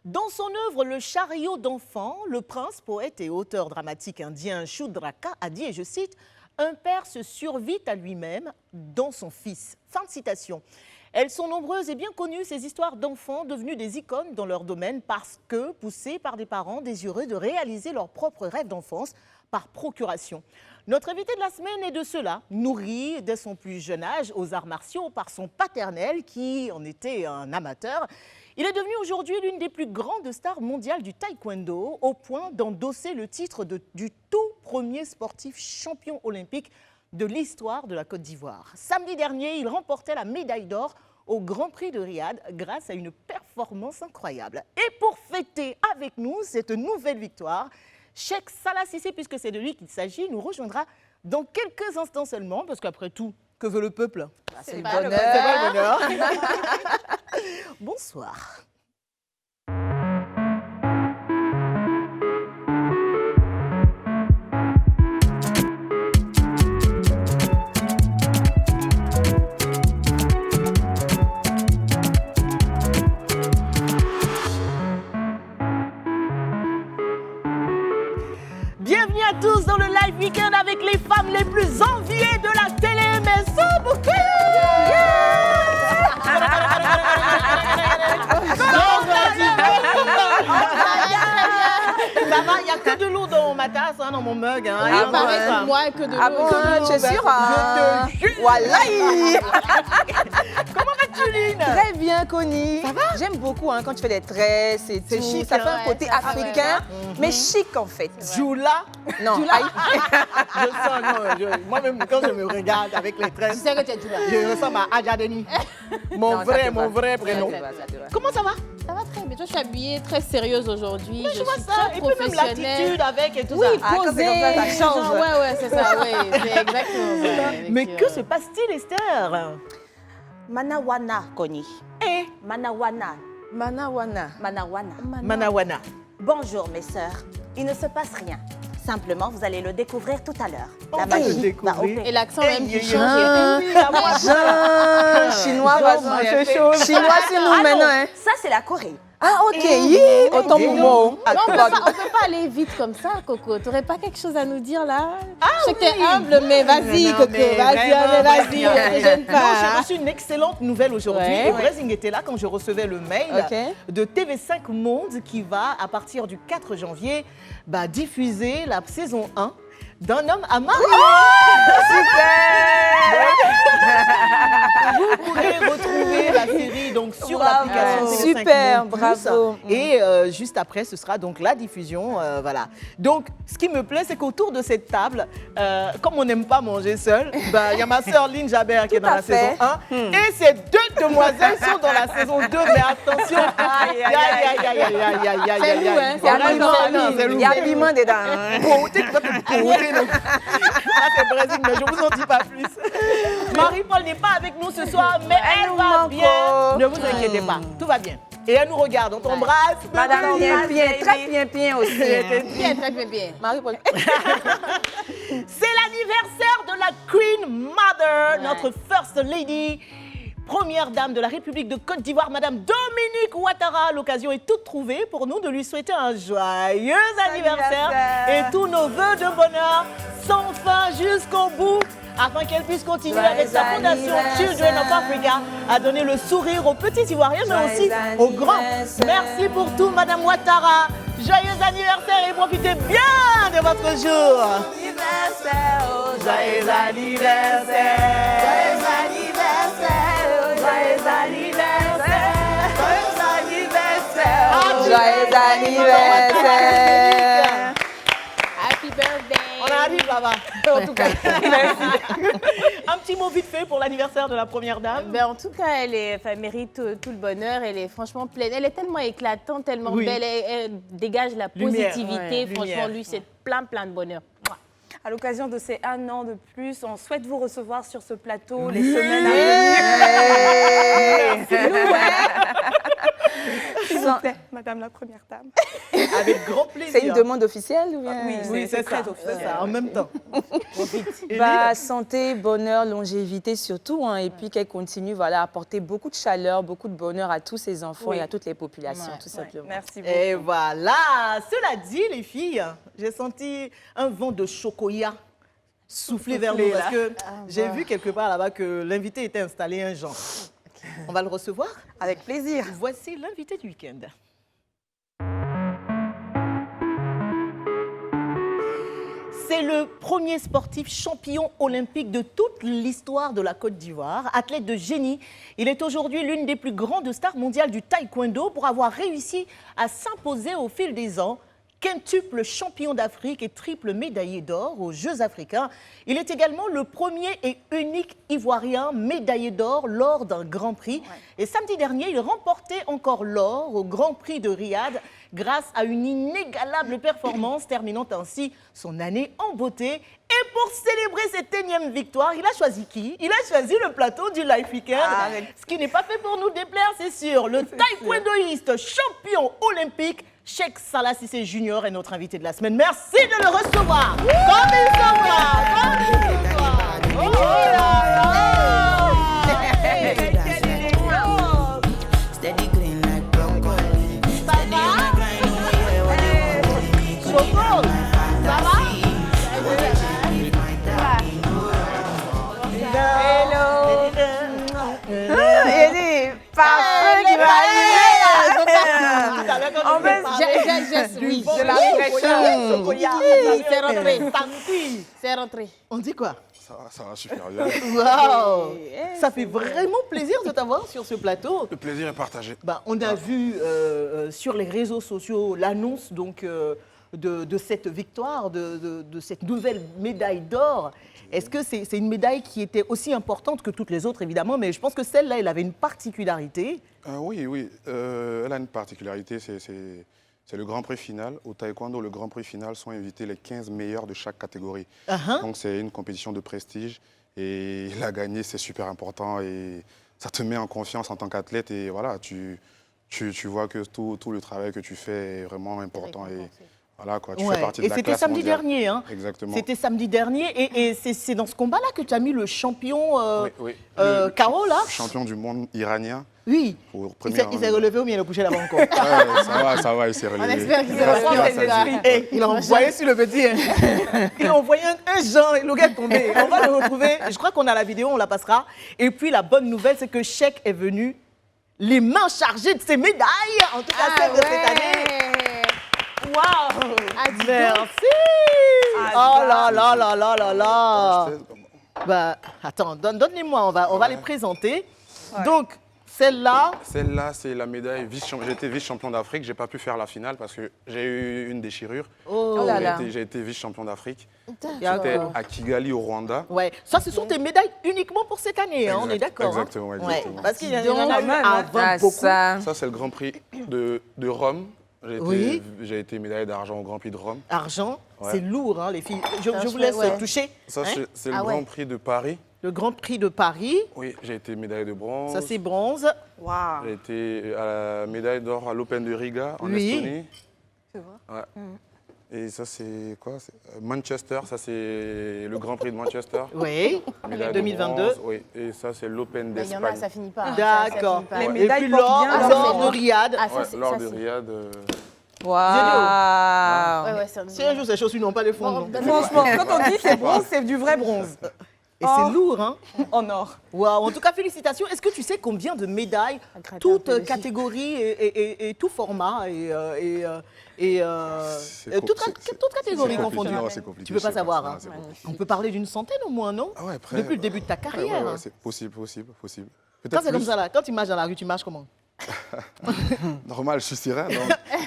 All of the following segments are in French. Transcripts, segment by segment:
Dans son œuvre Le chariot d'enfant, le prince, poète et auteur dramatique indien Shudraka a dit, et je cite, « Un père se survit à lui-même dans son fils ». Fin de citation. Elles sont nombreuses et bien connues, ces histoires d'enfants devenus des icônes dans leur domaine parce que poussés par des parents désireux de réaliser leurs propres rêves d'enfance par procuration. Notre invité de la semaine est de cela, nourri dès son plus jeune âge aux arts martiaux par son paternel qui en était un amateur. Il est devenu aujourd'hui l'une des plus grandes stars mondiales du taekwondo, au point d'endosser le titre du tout premier sportif champion olympique de l'histoire de la Côte d'Ivoire. Samedi dernier, il remportait la médaille d'or au Grand Prix de Riyad grâce à une performance incroyable. Et pour fêter avec nous cette nouvelle victoire, Cheikh Salah Cissé, puisque c'est de lui qu'il s'agit, nous rejoindra dans quelques instants seulement, parce qu'après tout, que veut le peuple? C'est le bonheur. bonheur. C'est pas le bonheur. Bonsoir. Bienvenue à tous dans le Live Weekend avec les femmes les plus enviées de la télé. Merci beaucoup. Ça va, il n'y a que de l'eau dans ma tasse, hein, dans mon mug. Hein. Il paraît que moi que de l'eau. Ah bon, tu es sûre? Je te jure. Wallahi. Comment vas-tu, Lynn? Très bien, Connie. Ça va? J'aime beaucoup quand tu fais des tresses et tout. chic, ça fait hein, un côté ça, africain, mais chic en fait. Joula. Non, Je sens, non, moi-même, quand je me regarde avec les Tu tresses, sais que tu es Djoula. je ressemble à Adjadeni. Mon Non, ça te va. vrai prénom. Ça te va, ça te va. Comment ça va? Ça va très bien. Toi, je suis habillée très sérieuse aujourd'hui. Je vois suis ça. très Et puis même professionnelle. l'attitude avec et tout Oui, ça. Ah, quand c'est comme ça, ça change. genre, ouais, c'est ça, oui, c'est exactement ça. Mais que se passe-t-il, Esther? Manawana, Connie. Eh, Manawana. Manawana. Manawana. Manawana. Bonjour mes sœurs. Il ne se passe rien. Simplement, vous allez le découvrir tout à l'heure. On La va le magie découvrir. va opérer. Et l'accent même qui change. Chinois, vas-y. Chinois, c'est nous maintenant. Hein. Ça, c'est la Corée. Ah, ok. Autant pour moi. Non, on peut pas aller vite comme ça, Coco. T'aurais pas quelque chose à nous dire là? Je sais que t'es humble, mais vas-y, Non, Coco. mais Vas-y, vraiment, vas-y, vraiment. on te gêne Non, j'ai pas. reçu une excellente nouvelle aujourd'hui. Ouais. Et Brésil était là quand je recevais le mail Ok. de TV5 Monde qui va, à partir du 4 janvier, diffuser la saison 1 d'un homme à marier. Vous pourrez retrouver la série donc sur Bravo. l'application TV5 Super, Monde Plus. bravo. Et juste après, ce sera donc la diffusion. Voilà. Donc, ce qui me plaît, c'est qu'autour de cette table, comme on n'aime pas manger seul, il y a ma sœur Lynn Jabert qui est dans à la fait. saison 1 et ces deux demoiselles sont dans la saison 2. Mais attention, C'est nous, hein, c'est habillement, Il y a habillement dedans. hein. Ça, c'est Brésil, mais je ne vous en dis pas plus. Marie-Paul n'est pas avec nous ce soir, mais elle nous va manque. bien. Ne vous inquiétez pas, tout va bien. Et elle nous regarde, on t'embrasse. Madame bébé. bien, très bien aussi. hein. Bien, très bien, bien. Marie-Paul. C'est l'anniversaire de la Queen Mother, notre First Lady, première dame de la République de Côte d'Ivoire, Madame Dominique Ouattara. L'occasion est toute trouvée pour nous de lui souhaiter un joyeux anniversaire et tous nos vœux de bonheur sans fin jusqu'au bout, afin qu'elle puisse continuer avec sa fondation Children of Africa à donner le sourire aux petits Ivoiriens, mais aussi aux grands. Merci pour tout, Madame Ouattara. Joyeux anniversaire et profitez bien de votre jour. Joyeux anniversaire. Joyeux anniversaire. Joyeux anniversaire. Joyeux anniversaire. Happy birthday. On arrive là-bas. En tout cas, merci. Un petit mot vite fait pour l'anniversaire de la première dame. Ben, en tout cas, elle mérite tout le bonheur. Elle est franchement pleine. Elle est tellement éclatante, tellement Oui. belle. Elle dégage la Lumière, positivité. ouais, Franchement, lumière. lui, c'est plein de bonheur. Mouah. À l'occasion de ces 1 an de plus, on souhaite vous recevoir sur ce plateau les semaines à venir. C'est nous, hein. S'il vous plaît, Madame la Première Dame. Avec grand plaisir. C'est une demande officielle ou bien... Oui, c'est très ça, officiel. c'est ça, en même temps. Bah, santé, bonheur, longévité surtout, hein, et puis qu'elle continue voilà, à apporter beaucoup de chaleur, beaucoup de bonheur à tous ses enfants et à toutes les populations, tout simplement. Merci beaucoup. Et voilà. Cela dit, les filles, j'ai senti un vent de chocolat souffler vers nous parce que j'ai vu quelque part là-bas que l'invité était installé un genre. On va le recevoir. Avec plaisir. Voici l'invité du week-end. C'est le premier sportif champion olympique de toute l'histoire de la Côte d'Ivoire. Athlète de génie, il est aujourd'hui l'une des plus grandes stars mondiales du taekwondo pour avoir réussi à s'imposer au fil des ans. Quintuple champion d'Afrique et triple médaillé d'or aux Jeux africains. Il est également le premier et unique Ivoirien médaillé d'or lors d'un Grand Prix. Et samedi dernier, il remportait encore l'or au Grand Prix de Riyad grâce à une inégalable performance, terminant ainsi son année en beauté. Et pour célébrer cette énième victoire, il a choisi qui? Il a choisi le plateau du Life Weekend. Ce qui n'est pas fait pour nous déplaire, c'est sûr. Le taekwondoïste champion olympique, Cheikh Salah Cissé Junior est notre invité de la semaine. Merci de le recevoir. Comme il s'en va. Oh là là. Steady green like broccoli. Steady on my grind, Choco, ça va? Il est parfait qui va En fait, Oui, de la fraîcheur. Oui, c'est rentré. Santi. C'est rentré. On dit quoi? Ça va super bien. Waouh! Ça fait vraiment plaisir de t'avoir sur ce plateau. Le plaisir est partagé. Bah, on a vu sur les réseaux sociaux l'annonce donc de cette victoire, de cette nouvelle médaille d'or. Est-ce que c'est une médaille qui était aussi importante que toutes les autres, évidemment, mais je pense que celle-là, elle avait une particularité. Oui. Elle a une particularité, c'est le Grand Prix final. Au taekwondo, le Grand Prix final sont invités les 15 meilleurs de chaque catégorie. Donc c'est une compétition de prestige et la gagner, c'est super important et ça te met en confiance en tant qu'athlète et voilà, tu vois que tout le travail que tu fais est vraiment important et voilà quoi, tu fais partie de la classe mondiale. Et c'était samedi dernier, hein? Exactement. C'était samedi dernier et c'est dans ce combat-là que tu as mis le champion Oui. Karo, là? Champion du monde iranien. Oui. Il s'est relevé ou bien il a bougé là-bas encore? Ça va, il s'est relevé. On espère qu'il s'est relevé. Il a envoyé sur le petit. Il a envoyé un genre et le gars est tombé. On va le retrouver. Je crois qu'on a la vidéo, on la passera. Et puis la bonne nouvelle, c'est que Cheikh est venu les mains chargées de ses médailles. En tout cas, celle de cette année. Waouh! Merci! Oh là là là là là là! Bah, attends, donne-les-moi, on va les présenter. Donc, celle-là... Celle-là, c'est la médaille vice-champion. J'ai été vice-champion d'Afrique. J'ai pas pu faire la finale parce que j'ai eu une déchirure. Oh là là. J'ai été vice-champion d'Afrique. C'était D'accord. à Kigali, au Rwanda. Ouais, ça, ce sont tes médailles uniquement pour cette année, hein, on est d'accord. Exactement, exactement. Ouais, parce qu'il y en a eu avant beaucoup. Ça, c'est le Grand Prix de Rome. Oui. J'ai été médaillé d'argent au Grand Prix de Rome. Argent, Ouais. c'est lourd, hein, les filles. Je vous laisse toucher. Ça, Hein? c'est le Grand Prix de Paris. Le Grand Prix de Paris, Oui, j'ai été médaillé de bronze. ça c'est bronze. Waouh. J'ai été à la médaille d'or à l'Open de Riga, en Oui. Estonie. Ouais. Et ça, c'est quoi? Manchester, ça, c'est le Grand Prix de Manchester. Oui, Médaille de 2022. bronze, oui. Et ça, c'est l'Open Il y en a, d'Espagne. ça finit pas. D'accord. Les Et médailles puis portent l'or, bien l'or leur de Riyad. Ah, ça, Ouais, c'est- lors ça, de c'est- Riyad. Waouh! Ouais, c'est un- Si un jour ces chaussures n'ont pas de fond, non. Franchement, quand on dit c'est bronze, c'est du vrai bronze. Et c'est lourd, hein. En or. Waouh, en tout cas, félicitations. Est-ce que tu sais combien de médailles, gratter un toutes peu dessus. catégories et tout format toute catégorie confondue? C'est compliqué. Tu peux pas je sais savoir, ça, hein. c'est compliqué. On peut parler d'une centaine au moins, non? Ah ouais, après, Depuis le début de ta carrière. ouais, c'est possible. Quand Peut-être c'est comme plus. ça, là, quand tu marches dans la rue, tu marches comment? Normal, je suis serein. donc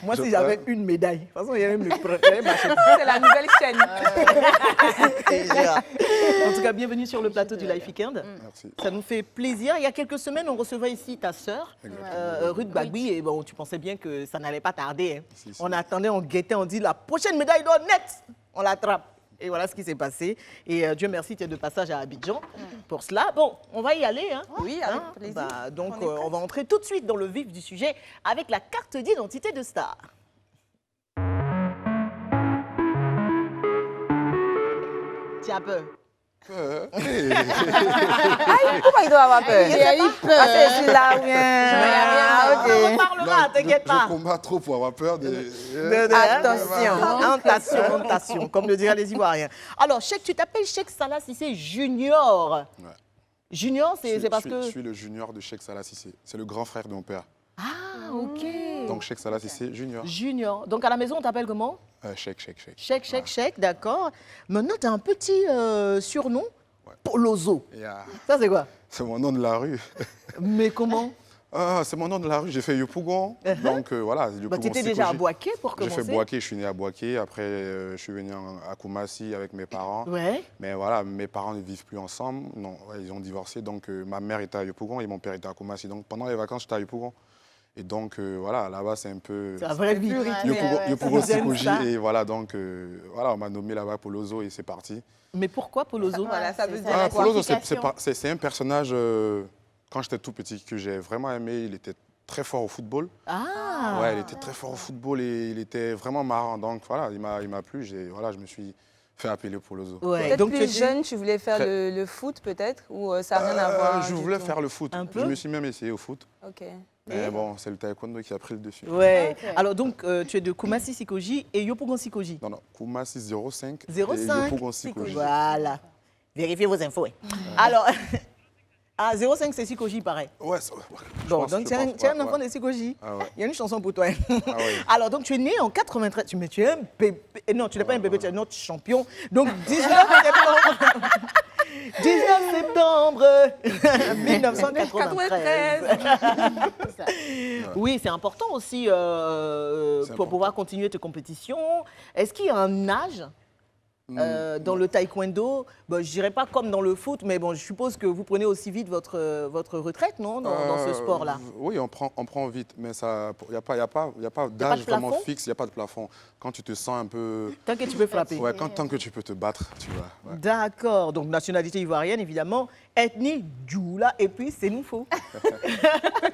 Moi, je si prends- j'avais une médaille, de toute façon, il y avait même le marché. C'est la nouvelle chaîne. En tout cas, bienvenue sur le plateau du Life Weekend. Merci. Ça nous fait plaisir. Il y a quelques semaines, on recevait ici ta sœur, Ruth Bagui, et bon, tu pensais bien que ça n'allait pas tarder. Hein. Si. On attendait, on guettait, on dit la prochaine médaille d'or net, on l'attrape. Et voilà ce qui s'est passé. Et Dieu merci, tu es de passage à Abidjan pour cela. Bon, on va y aller. Hein. Oui, avec plaisir. Donc, on va entrer tout de suite dans le vif du sujet avec la carte d'identité de star. Tiens un peu. Pourquoi il doit avoir peur? Il a eu peur. Ah, c'est celui-là ou bien? On en reparlera, t'inquiète pas. Je combats trop pour avoir peur de... Attention, comme le diraient les Ivoiriens. Alors, Cheikh, tu t'appelles Cheikh Salah Cissé Junior. Ouais. Junior, c'est parce que... Je suis le junior de Cheikh Salah Cissé. C'est le grand frère de mon père. Ah, ok. Donc Cheikh Salah Cissé junior. Junior. Donc, à la maison, on t'appelle comment? Cheikh. Cheikh, d'accord. Maintenant, tu as un petit surnom, Polozo. Ça, c'est quoi? C'est mon nom de la rue. Mais comment? C'est mon nom de la rue. J'ai fait Yopougon. Donc voilà. Tu étais déjà à Boaké pour J'ai commencer? fait Boaké, je suis né à Boaké. Après, je suis venu à Koumassi avec mes parents. Ouais. Mais voilà, mes parents ne vivent plus ensemble. Non, ouais, ils ont divorcé. Donc ma mère était à Yopougon et mon père était à Koumassi. Donc pendant les vacances, j'étais à Yopougon. Et donc voilà, là-bas, c'est un peu... C'est la vraie vie. Yopougon J'aime Sikoji. ça. Et voilà, donc voilà, on m'a nommé là-bas Polozo et c'est parti. Mais pourquoi Polozo? Voilà, ça veut dire Ah, quoi? Polozo, c'est un personnage, quand j'étais tout petit, que j'ai vraiment aimé. Il était très fort au football. Ah. Ouais, il était très fort au football et il était vraiment marrant. Donc voilà, il m'a plu. Voilà, je me suis fait appeler Polozo. Ouais. Peut-être Donc, plus jeune, tu voulais faire le foot peut-être? Ou ça n'a rien à voir? Je voulais faire le foot. Un peu? Je me suis même essayé au foot. Ok. Mais bon, c'est le taekwondo qui a pris le dessus. Ouais. Ok. Alors donc, tu es de Koumassi Sikoji et Yopougon Sikoji. Non, Koumassi 05. 05. Et Yopougon Sikoji. Voilà. Vérifiez vos infos. Hein. Alors, 05 c'est Sikoji, pareil. Ouais, Bon, donc tu es un enfant de Sikoji. Ah ouais. Il y a une chanson pour toi. Ah ouais. Alors, donc tu es né en 93. Mais tu es un bébé. Non, tu n'es pas un bébé, tu es notre champion. Donc, 19 septembre 1993. Oui, c'est important aussi pour pouvoir continuer tes compétitions. Est-ce qu'il y a un âge dans le taekwondo, je dirais pas comme dans le foot, mais bon, je suppose que vous prenez aussi vite votre retraite, non, dans ce sport-là? Oui, on prend vite, mais il n'y a pas d'âge vraiment plafond? fixe, il n'y a pas de plafond. Quand tu te sens un peu... Tant que tu peux frapper. Ouais, tant que tu peux te battre, tu vois. Ouais. D'accord. Donc, nationalité ivoirienne, évidemment. Ethnie, Djoula, et puis c'est nous faux.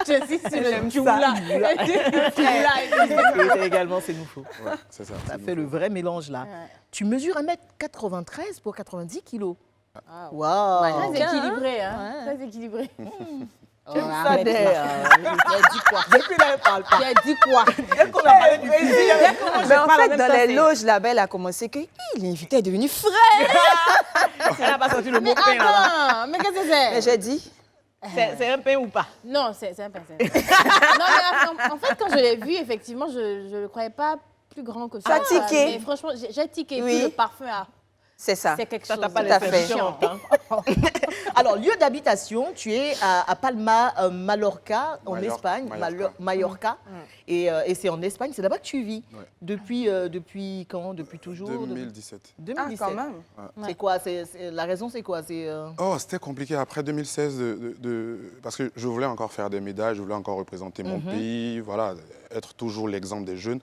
Je suis sur le J'aime Djoula. Et également, c'est nous faux. Ouais, c'est ça. Ça c'est fait nous. le vrai mélange là. Ouais. Tu mesures 1m93 pour 90 kilos. Ah, Waouh! Très équilibré, hein? Très équilibré. J'aime ça, arrête Dès, là. Tu as dit quoi? Depuis là, elle parle pas. Tu as dit quoi? Dès qu'on a parlé du plaisir, Mais en fait, dans les loges, la belle a commencé que l'invité est devenu frère. elle n'a pas sorti le mot Mais pain là-bas. attends, mais qu'est-ce que Mais c'est? j'ai dit, C'est un pain ou pas? Non, c'est un personne. Non, mais en fait, quand je l'ai vu, effectivement, je ne le croyais pas plus grand que ça. Tu as tiqué? Mais franchement, j'ai tiqué. Oui. Puis le parfum, c'est ça. c'est quelque Ça, chose. t'as pas Tout à fait. l'expression. Hein. Alors, lieu d'habitation, tu es à Palma, Mallorca, en Mallorca, Espagne. Mallorca. Mallorca. Et c'est en Espagne, c'est là-bas que tu vis. Ouais. Depuis quand? Depuis toujours? 2017. Ah, 2017. quand même. C'est quoi? La raison, c'est quoi? Oh, c'était compliqué après 2016 parce que je voulais encore faire des médailles, je voulais encore représenter mon pays, voilà, être toujours l'exemple des jeunes.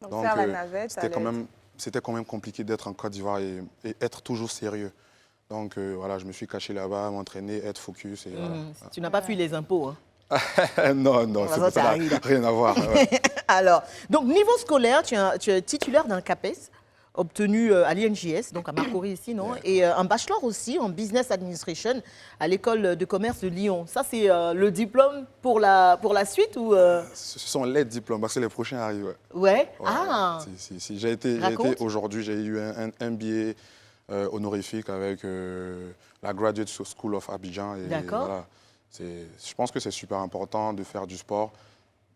Donc, faire la navette, c'était quand même compliqué d'être en Côte d'Ivoire et être toujours sérieux. Donc voilà, je me suis caché là-bas, m'entraîner, être focus. Et voilà. Tu n'as pas fui les impôts. Hein. Non, Ça, ça arrive. rien à voir. Ouais. Alors, donc niveau scolaire, tu es titulaire d'un CAPES obtenu à l'INJS, donc à Marcory ici, non? Et un bachelor aussi en Business Administration à l'école de commerce de Lyon. Ça, c'est le diplôme pour la suite ou Ce sont les diplômes parce que les prochains arrivent. Ouais. Ouais. Ouais, Ah. si. J'ai été aujourd'hui, j'ai eu un MBA honorifique avec la Graduate School of Abidjan. D'accord. Voilà, je pense que c'est super important de faire du sport.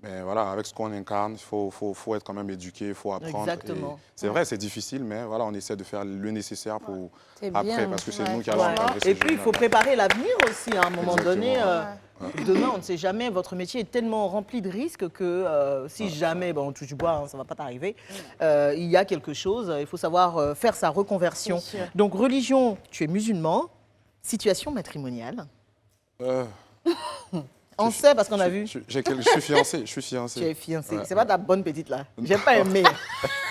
Mais voilà, avec ce qu'on incarne, il faut être quand même éduqué, il faut apprendre. Exactement. C'est vrai, c'est difficile, mais voilà, on essaie de faire le nécessaire pour C'est après, bien. parce que c'est Ouais. nous qui allons Ouais. encadrer ces Et puis, il jeunes-là. faut préparer l'avenir aussi à un moment donné. Exactement. Demain, on ne sait jamais, votre métier est tellement rempli de risques que si jamais, on touche du bois, hein, ça ne va pas t'arriver, il y a quelque chose, il faut savoir faire sa reconversion. Bien sûr. Donc, religion, tu es musulman, situation matrimoniale. On sait parce qu'on a vu. Je suis fiancé, je suis Tu fiancé. es fiancé. Ouais, C'est pas ta bonne petite là. J'ai pas aimé.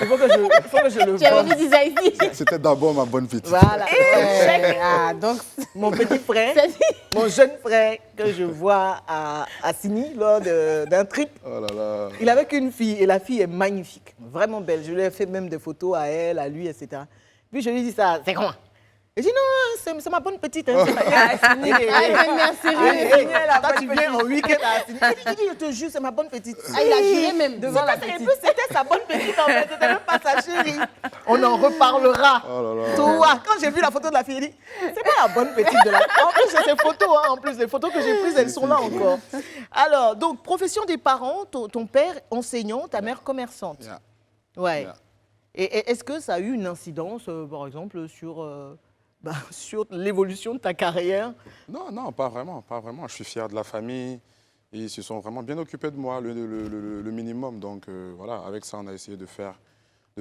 Il faut que je le Tu avais vois. dit ça ici. C'était d'abord ma bonne petite. Voilà. Ouais. Ah, donc, mon petit frère, Ça dit- mon jeune frère que je vois à Sydney lors d'un trip, Oh là là. il avait qu'une fille et la fille est magnifique, vraiment belle. Je lui ai fait même des photos à elle, à lui, etc. Puis je lui ai dit ça, c'est comment? Il dit non, c'est ma bonne petite. Hein, c'est ma... Ah, elle veut merci. Toi, tu viens en week-end à Sydney. Il dit, je te jure, c'est ma bonne petite. Ah, il a juré même devant la C'était- petite. C'était sa bonne petite en fait, c'était même pas sa chérie. On en reparlera. Oh là là. Toi, quand j'ai vu la photo de la fille, j'ai dit, c'est pas la bonne petite de la... En plus, j'ai ces photos, hein, en plus, les photos que j'ai prises, elles sont là encore. Alors, donc, profession des parents, ton père enseignant, ta mère commerçante. Yeah. Ouais. Yeah. Et est-ce que ça a eu une incidence, par exemple, sur l'évolution de ta carrière? Non, non, pas vraiment, pas vraiment. Je suis fier de la famille. Ils se sont vraiment bien occupés de moi, le minimum. Donc voilà, avec ça, on a essayé de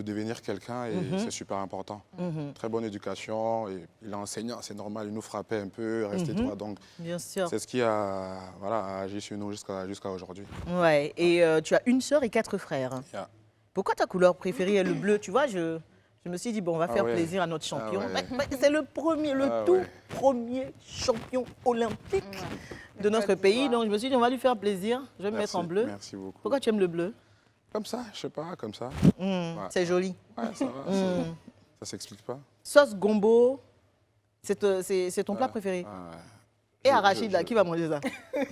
devenir quelqu'un et c'est super important. Très bonne éducation. Et il est enseignant, c'est normal, il nous frappait un peu, restez toi. Donc Bien sûr. c'est ce qui a, a agi sur nous jusqu'à aujourd'hui. Ouais. Et tu as une sœur et 4 frères. Yeah. Pourquoi ta couleur préférée est le bleu? Tu vois, je me suis dit, bon, on va faire ouais. plaisir à notre champion. Ah ouais. C'est le premier, Ah tout ouais. premier champion olympique de notre pays. Donc, je me suis dit, on va lui faire plaisir. Je vais me mettre en bleu. Merci beaucoup. Pourquoi tu aimes le bleu? Comme ça, je sais pas, comme ça. C'est joli. Ouais, ça va, ça s'explique pas. Sauce gombo, c'est ton plat préféré. Ah ouais. Et arachide, là, qui va manger ça?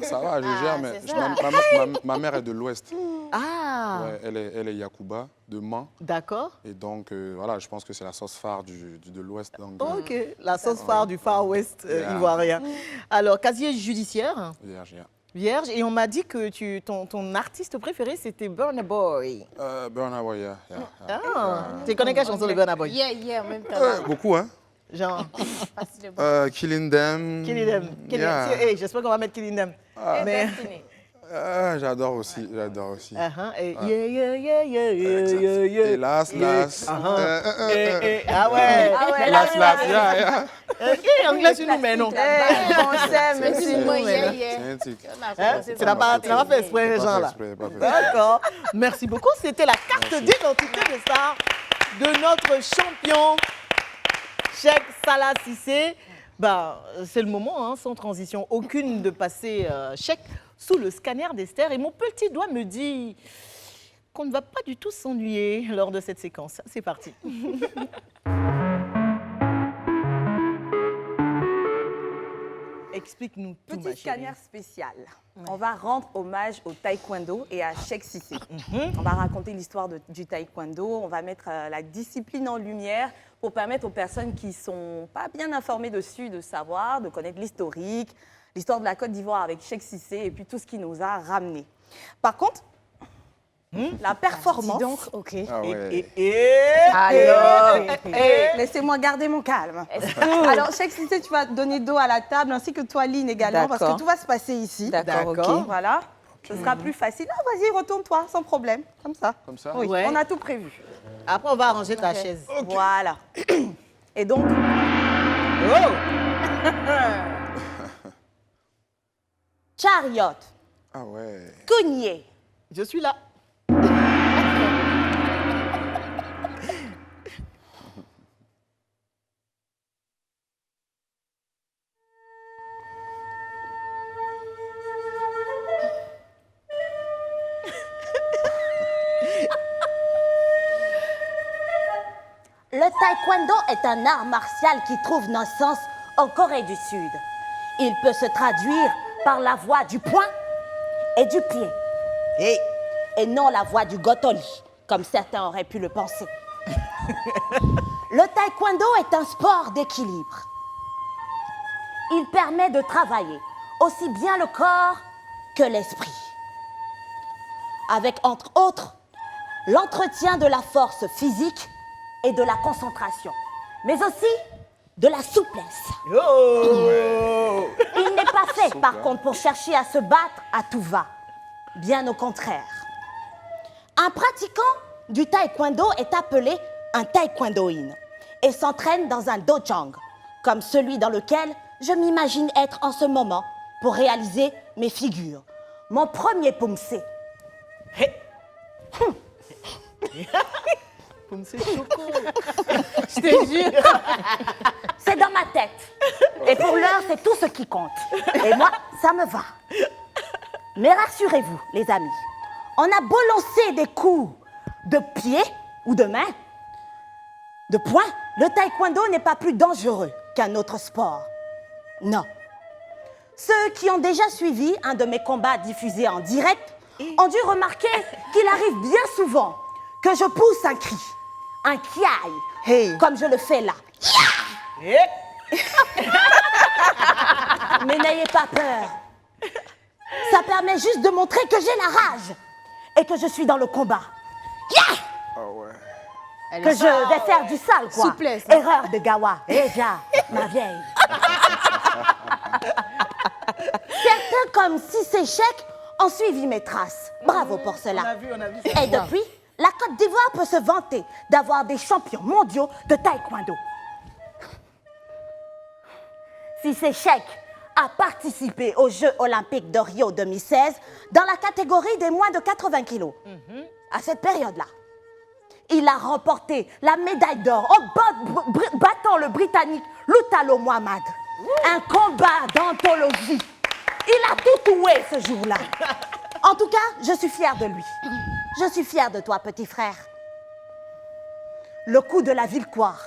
Ça va, je gère, mais c'est ça. ma mère est de l'Ouest. Ah, Ouais, elle est Yakuba, de Mans. d'accord. Et donc, voilà, je pense que c'est la sauce phare de l'Ouest. Donc, Ok, la sauce phare du Far West Yeah. ivoirien. Alors, casier judiciaire, vierge, yeah. vierge, et on m'a dit que ton artiste préféré, c'était Burna Boy. Burna Boy, yeah. Ah, tu connais quelle chanson de Burna Boy? Yeah, en même temps. Beaucoup, hein. Genre, Facile, bon. Killing Them. Killing Them. Yeah. Hey, j'espère qu'on va mettre Killing Them. Mais, J'adore aussi, j'adore aussi. et yeah. Et Las. Ah ouais. Las, yeah. Anglais sur nous, mais non. Français, Mais monsieur. c'est moi, yeah. C'est un tic. Hein? Tu n'as pas fait exprès, Pas Jean, fait là. exprès, pas fait exprès. D'accord. Merci beaucoup. C'était la carte d'identité des stars de notre champion, Cheikh Salah Cissé. Ben, c'est le moment, hein, sans transition aucune, de passer Cheikh sous le scanner d'Esther. Et mon petit doigt me dit qu'on ne va pas du tout s'ennuyer lors de cette séquence. C'est parti. Explique-nous tout, ma Petit chérie. scanner spécial. On va rendre hommage au taekwondo et à Cheikh Cissé. On va raconter l'histoire du taekwondo, on va mettre la discipline en lumière pour permettre aux personnes qui ne sont pas bien informées dessus de savoir, de connaître l'historique, l'histoire de la Côte d'Ivoire avec Cheikh Cissé et puis tout ce qui nous a ramenés. Par contre, la performance... Donc, ok. Ah ouais. Laissez-moi garder mon calme. Alors, Cheikh Cissé, tu vas donner dos à la table, ainsi que toi, Lynn, également, parce D'accord. que tout va se passer ici. D'accord, D'accord. ok. Voilà. Ce sera plus facile. Ah, vas-y, retourne-toi, sans problème. Comme ça. Comme ça. Oui, Ouais. on a tout prévu. Après, on va arranger ta chaise. Voilà. Et donc, Oh! Chariot, Ah ouais. Cognier, Je suis là. Le taekwondo est un art martial qui trouve naissance en Corée du Sud. Il peut se traduire par la voie du poing et du pied. Et non la voie du gotoli, comme certains auraient pu le penser. Le taekwondo est un sport d'équilibre. Il permet de travailler aussi bien le corps que l'esprit. Avec, entre autres, l'entretien de la force physique et de la concentration, mais aussi de la souplesse. Oh! Il n'est pas fait, par contre, pour chercher à se battre à tout va. Bien au contraire. Un pratiquant du taekwondo est appelé un taekwondoïne et s'entraîne dans un dojang, comme celui dans lequel je m'imagine être en ce moment pour réaliser mes figures mon premier poumsé. Comme c'est choco. Je te jure. C'est dans ma tête. Et pour l'heure, c'est tout ce qui compte. Et moi, ça me va. Mais rassurez-vous, les amis, on a beau lancer des coups de pied ou de main, de poing, le taekwondo n'est pas plus dangereux qu'un autre sport. Non. Ceux qui ont déjà suivi un de mes combats diffusés en direct ont dû remarquer qu'il arrive bien souvent que je pousse un cri, un kiaï, comme je le fais là. Mais n'ayez pas peur. Ça permet juste de montrer que j'ai la rage et que je suis dans le combat. Ah ouais. Que je vais faire du sale, quoi. Souplesse. Erreur de Gawa. Déjà, ma vieille. Certains, comme Sissé-Chèque, ont suivi mes traces. Bravo pour cela. On a vu ça. Et depuis, la Côte d'Ivoire peut se vanter d'avoir des champions mondiaux de taekwondo. Sissé-Chèque a participé aux Jeux olympiques de Rio 2016 dans la catégorie des moins de 80 kilos. À cette période-là, il a remporté la médaille d'or en battant le Britannique Lutalo Muhammad. Un combat d'anthologie. Il a tout toué ce jour-là. En tout cas, je suis fière de lui. Je suis fière de toi, petit frère. Le coup de la victoire,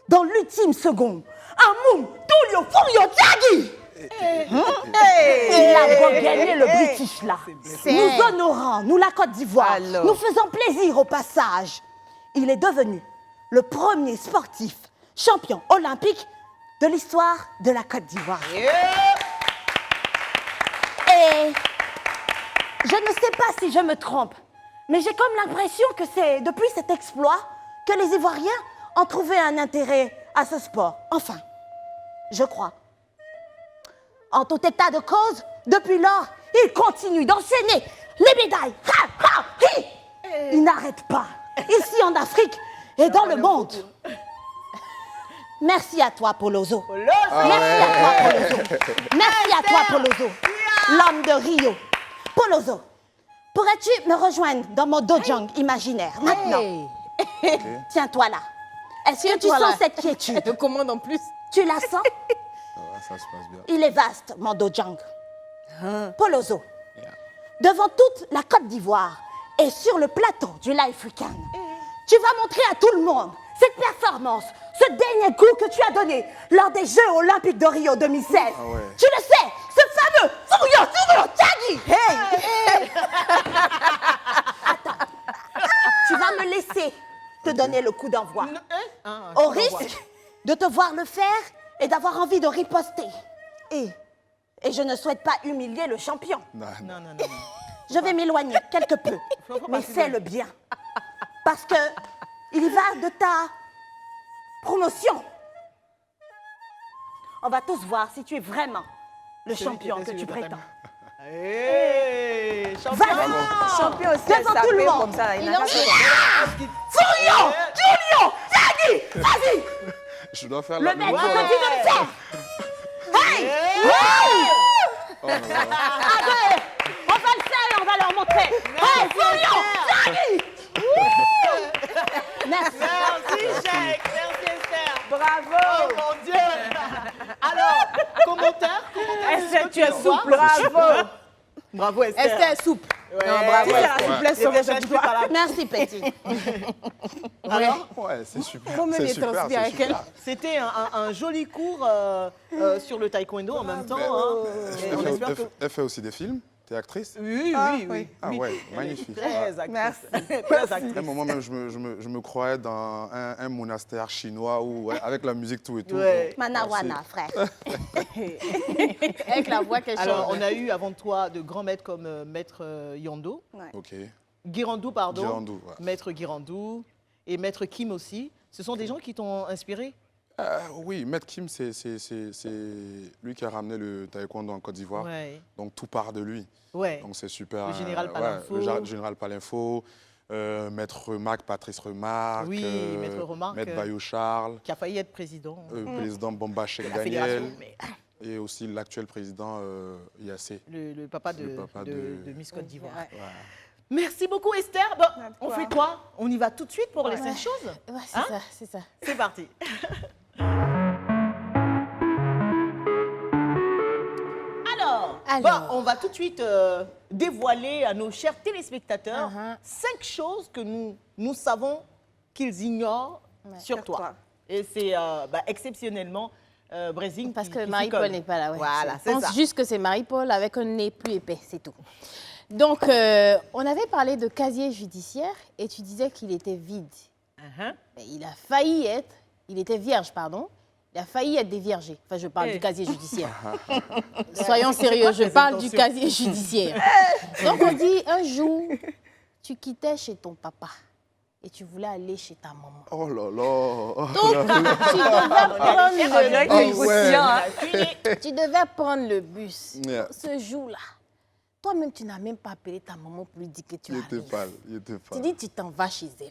dans l'ultime seconde, Amoum Tulio Furio Tiagi. Il a beau gagner le British là. Nous honorant, nous la Côte d'Ivoire, nous faisons plaisir au passage. Il est devenu le premier sportif champion olympique de l'histoire de la Côte d'Ivoire. Et je ne sais pas si je me trompe, mais j'ai comme l'impression que c'est depuis cet exploit que les Ivoiriens ont trouvé un intérêt à ce sport. Enfin, je crois. En tout état de cause, depuis lors, il continue d'enchaîner les médailles. Il n'arrête pas, ici en Afrique et dans le monde. Merci à toi, Polozo. Merci à toi, Polozo. Merci à toi, Polozo. L'homme de Rio. Polozo, pourrais-tu me rejoindre dans mon dojang imaginaire maintenant? Tiens-toi là. Est-ce que tu sens cette quiétude? Elle te commande en plus. Tu la sens? Ça se passe bien. Il est vaste, mon dojang. Polozo, devant toute la Côte d'Ivoire et sur le plateau du Life Weekend, tu vas montrer à tout le monde cette performance, ce dernier coup que tu as donné lors des Jeux Olympiques de Rio 2016. Ah ouais. Tu le sais, ce fameux Furio Tchagi. Attends, tu vas me laisser te donner le coup d'envoi. Au risque de te voir le faire et d'avoir envie de riposter. Et je ne souhaite pas humilier le champion. Non. Je vais m'éloigner quelque peu, mais fais-le bien. Parce que il y va de ta promotion. On va tous voir si tu es vraiment le champion que tu prétends. Champion. Vas-y, Champion aussi, devant elle tout le s'appelle monde. comme ça. Il Il n'a en pas fait. fait. Furio, Julio, Tagi, vas-y. Je dois faire Le la maître même te dit de le faire. Hey! Oh, non. Allez, on va le faire et on va leur montrer. Hey, Furio, Tagi. Merci. Merci, Chèque. Merci, Esther. Bravo. Oh mon Dieu. Alors, commentaire Esther, tu es le vois? souple. Bravo. Bravo, Esther. Esther est souple. Ouais. Non, bravo, C'est la Esther. souplesse sur les jeunes filles. Merci, petit. Alors, Ouais, c'est super. Faut me C'est les super, transpirer c'est avec elle. super. c'était un joli cours sur le taekwondo en même temps. Hein. Et on espère que... Elle fait aussi des films. T'es actrice? Oui. Ah ouais, Elle est magnifique. Très actrice. Merci. Très À un actrice. moment même, je me croyais dans un monastère chinois où, ouais, avec la musique, tout et tout. Ouais. Manawana, frère. Avec la voix qu'elle Alors, chante. on a eu avant toi de grands maîtres comme Maître Yando, Ok. Guirandou, pardon. Guirandou, ouais. Maître Guirandou et Maître Kim aussi. Ce sont des gens qui t'ont inspiré? Oui, Maître Kim, c'est lui qui a ramené le taekwondo en Côte d'Ivoire. Ouais. Donc tout part de lui. Ouais. Donc c'est super. Le général Palinfo. Le général Palinfo, Maître Remarque, Patrice Remarque. Oui, Maître Remarque, Maître Bayou Charles, Qui a failli être président. président Bomba Cheikh de la fédération. Daniel. Mais... et aussi l'actuel président Yassé. Le papa de, Le papa de Miss Côte d'Ivoire. Ouais. Voilà. Merci beaucoup, Esther. Bon, on quoi. fait quoi? On y va tout de suite pour les 5 Ouais. choses? Ouais, c'est Hein? ça, c'est ça. C'est parti. Alors, on va tout de suite dévoiler à nos chers téléspectateurs 5 choses que nous savons qu'ils ignorent sur toi. Et c'est exceptionnellement Brésil Parce qui que s'y Marie-Paul colle. n'est pas là. Ouais. Voilà, Je c'est pense ça. juste que c'est Marie-Paul avec un nez plus épais, c'est tout. Donc, on avait parlé de casier judiciaire et tu disais qu'il était vide. Uh-huh. Mais il a failli être, il était vierge, pardon. Il a failli être déviergé. Enfin, je parle du casier judiciaire. Soyons sérieux, je parle du casier judiciaire. Donc, on dit, un jour, tu quittais chez ton papa et tu voulais aller chez ta maman. Oh là là. Oh Donc, là là. tu devais prendre le bus. Yeah. Ce jour-là, toi-même, tu n'as même pas appelé ta maman pour lui dire que tu Il était arrives. pâle, il était Tu pâle. dis, tu t'en vas chez elle.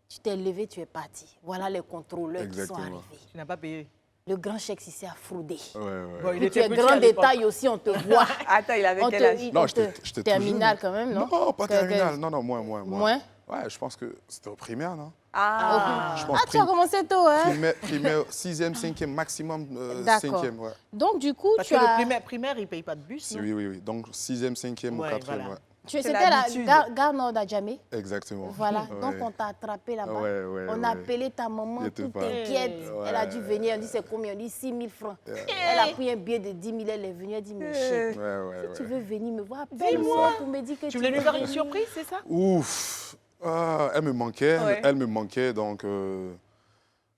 Tu t'es levé, tu es parti. Voilà les contrôleurs qui sont Exactement. arrivés. Tu n'as pas payé. Le grand chèque ici a fraudé. Ouais, ouais. Bon, il Tu était es petit grand à l'époque. détail aussi, on te voit. Attends, il avait On quel âge? te, Non, on j'étais te- tout terminal jeune. quand même, non? Non, pas Que- terminal. Non, non, moins. Moins? Ouais, je pense que c'était au primaire, non? Ah, Je pense Ah, tu as commencé tôt, hein? primaire, 6e, 5e, maximum D'accord. 5e. Ouais. Donc, du coup, Parce tu que as... le primaire, il ne paye pas de bus. non? Oui. Donc 6e, 5e ou Ouais, 4e. voilà. Ouais. C'était l'habitude. la gare Nord d'Adjamé. Exactement. Voilà. Ouais. Donc, on t'a attrapé là-bas. Ouais, On a appelé ta maman, Il était toute pas- inquiète. Ouais. Elle a dû venir. On dit, c'est combien? On dit 6 000 francs. Elle a pris un billet de 10 000. Elle est venue. Elle dit, mais chérie, Ouais. tu veux venir me voir? Appelle-moi pour me dire que Tu voulais lui veux faire une venir. surprise, c'est ça? Ouf. Ah, elle me manquait. Ouais. Elle me manquait. Donc,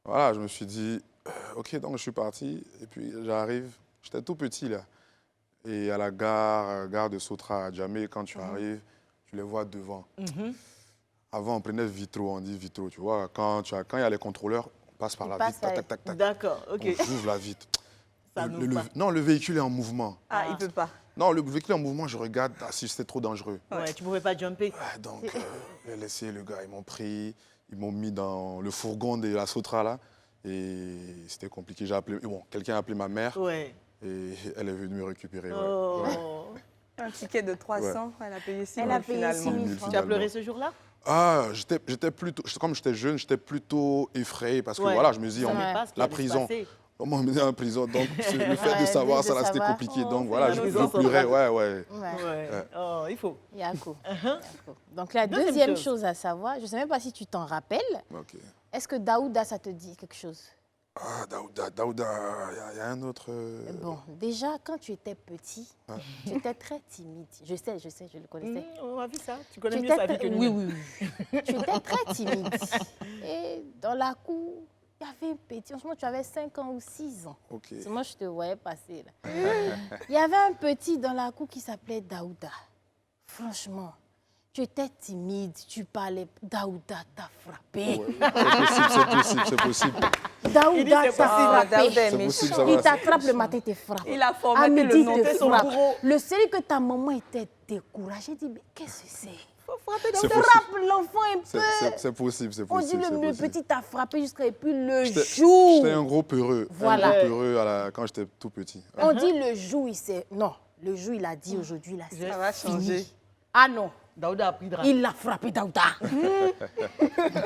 voilà, je me suis dit, OK, donc je suis parti. Et puis, j'arrive. J'étais tout petit, là. Et à la gare de Sotra, à Djamé, quand tu arrives, tu les vois devant. Avant, on prenait Vitro, on dit Vitro, tu vois. Quand il y a les contrôleurs, on passe par la passe vitre, tac, par- tac, tac. D'accord, ok. On ouvre la vitre. Ça n'ouvre pas. Non, le véhicule est en mouvement. ah, il peut pas. Non, le véhicule est en mouvement, je regarde si c'était trop dangereux. Ouais, tu ne pouvais pas jumper. Ouais, donc, j'ai laissé le gars, ils m'ont pris, ils m'ont mis dans le fourgon de la Sotra, là. Et c'était compliqué. J'ai appelé, bon, quelqu'un a appelé ma mère Ouais. et elle est venue me récupérer. ouais. Oh. Ouais. Un ticket de 300, elle a payé 6 000 Elle a payé finalement. 6 000 000 francs. Tu as pleuré ce jour-là? Ah, j'étais plutôt, comme j'étais jeune, j'étais plutôt effrayé parce que Ouais. voilà, je me dis, Tu on- savais pas ce qui la allait se prison, passer. on m'a mis en prison, donc le fait Ouais, de savoir de ça, là, c'était savoir. compliqué. Oh, Donc c'est voilà, je malheureux. pleurais, ouais. Ouais. Ouais. Oh, il faut. Yako. Donc, la Deuxième deuxième chose. chose à savoir, je ne sais même pas si tu t'en rappelles, Ok. est-ce que Daouda, ça te dit quelque chose? Ah, Daouda, il y a un autre... Bon, déjà, quand tu étais petit, tu étais très timide. Je sais, je le connaissais. On a vu ça. Tu connais Tu mieux étais sa vie très- que oui, nous. oui. Tu étais très timide. Et dans la cour, il y avait un petit. En ce moment, tu avais 5 ans ou 6 ans. Ok. C'est moi, je te voyais passer là. Il y avait un petit dans la cour qui s'appelait Daouda. Franchement, tu étais timide, tu parlais. Daouda t'a frappé. Ouais, c'est possible. Daouda c'est t'a Ah, frappé. Daouda est C'est méchant. possible, ça Il va. t'attrape le matin, il te frappe. Il a À formaté midi, le nom il de te son frappe. bourreau. Le seul que ta maman était découragée, dit, mais qu'est-ce que c'est? C'est possible. Frappe l'enfant un peu. C'est possible, c'est On dit possible. c'est le possible. petit t'a frappé jusqu'à et puis le J'étais jour. un gros peureux. Voilà. Un gros peureux quand j'étais tout petit. On dit le jour, il s'est. Non, le jour, il a dit aujourd'hui, là, c'est Ça va changer. fini. Ah non, Daouda a pris de il l'a frappé, Daouda.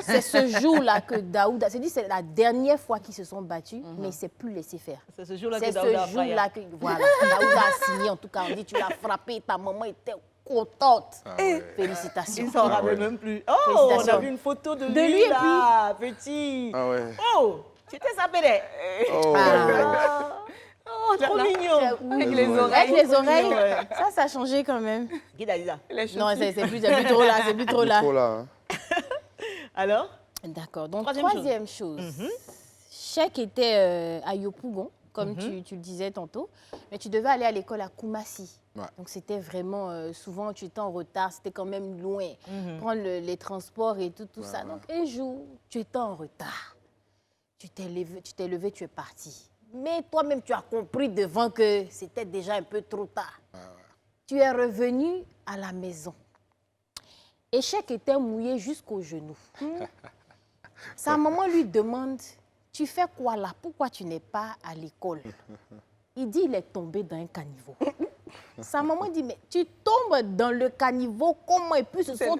C'est ce jour-là que Daouda. C'est la dernière fois qu'ils se sont battus, mais il ne s'est plus laissé faire. C'est ce jour-là C'est que Daouda a ce frappé. jour-là que. Voilà, Daouda a signé, en tout cas, on dit tu l'as frappé, ta maman était contente. Félicitations. Il s'en Ah rappelle ouais. même plus. Oh, on a Félicitations. vu une photo de De lui, lui, et là, petit. Ah ouais. Oh, c'était sa pédée. Oh. Oh, trop mignon. Avec les les oreilles. Avec oreilles. les oreilles, Ouais. ça a changé quand même. Qui t'a dit ça? Les Non, chaussures. c'est plus trop là, c'est plus trop là. Trop là. Hein. Alors? D'accord. Donc, Troisième troisième chose. Cheikh était à Yopougon, comme tu le disais tantôt, mais tu devais aller à l'école à Koumassi. Ouais. Donc, c'était vraiment, souvent, tu étais en retard, c'était quand même loin. Prendre les transports et tout ça. Donc, un jour, tu étais en retard. Tu t'es levé, tu es parti. Mais toi-même, tu as compris devant que c'était déjà un peu trop tard. Tu es revenu à la maison. Et Cheikh était mouillé jusqu'aux genoux. Sa maman lui demande, tu fais quoi là? Pourquoi tu n'es pas à l'école? Il dit il est tombé dans un caniveau. Sa maman dit, mais tu tombes dans le caniveau, comment? Et puis ce sont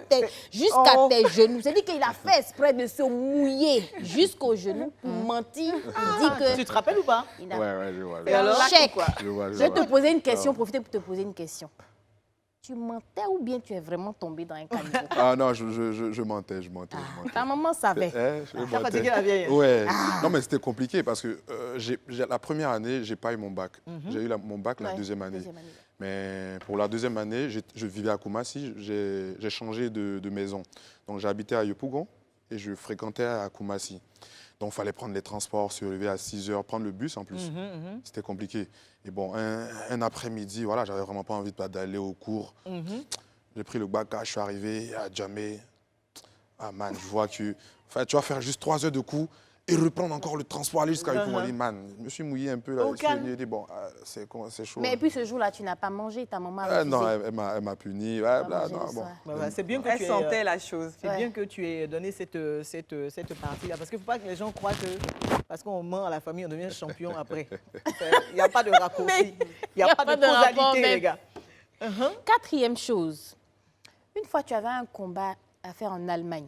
jusqu'à tes genoux. C'est-à-dire qu'il a fait exprès de se mouiller jusqu'aux genoux pour mentir. Il dit que... Tu te rappelles ou pas? il a Ouais, je vois. fait un chèque. Je vois. Je vais te poser une question, profiter pour te poser une question. Tu mentais ou bien tu es vraiment tombé dans un caniveau? Ah non, je mentais. Ta maman savait. Je T'as fatigué la vieille. Ouais. Non, mais c'était compliqué parce que la première année, j'ai pas eu mon bac. J'ai eu mon bac la Ouais, deuxième année. deuxième année. Mais pour la deuxième année, je vivais à Koumassi. J'ai changé de maison. Donc j'ai habité à Yopougon et je fréquentais à Koumassi. Donc il fallait prendre les transports, se lever à 6 heures, prendre le bus en plus. C'était compliqué. Et bon, un après-midi, voilà, j'avais vraiment pas envie d'aller au cours. J'ai pris le bac, je suis arrivé à Djamé. Ah man, je vois que tu vas faire juste 3 heures de cours et reprendre encore le transport, aller jusqu'à Yopougon. Man, je me suis mouillé un peu là. Je dit, bon, c'est chaud. Mais et puis ce jour-là, tu n'as pas mangé, ta maman a refusé. Non, elle m'a puni. Ouais, manger non, le bon. soir. C'est bien que Elle tu aies, sentait la chose. c'est bien que tu aies donné cette partie-là. Parce qu'il ne faut pas que les gens croient que parce qu'on ment à la famille, on devient champion après. Il n'y a pas de raccourci. Il n'y a pas de rapport, causalité, même. les gars. Quatrième chose, une fois tu avais un combat à faire en Allemagne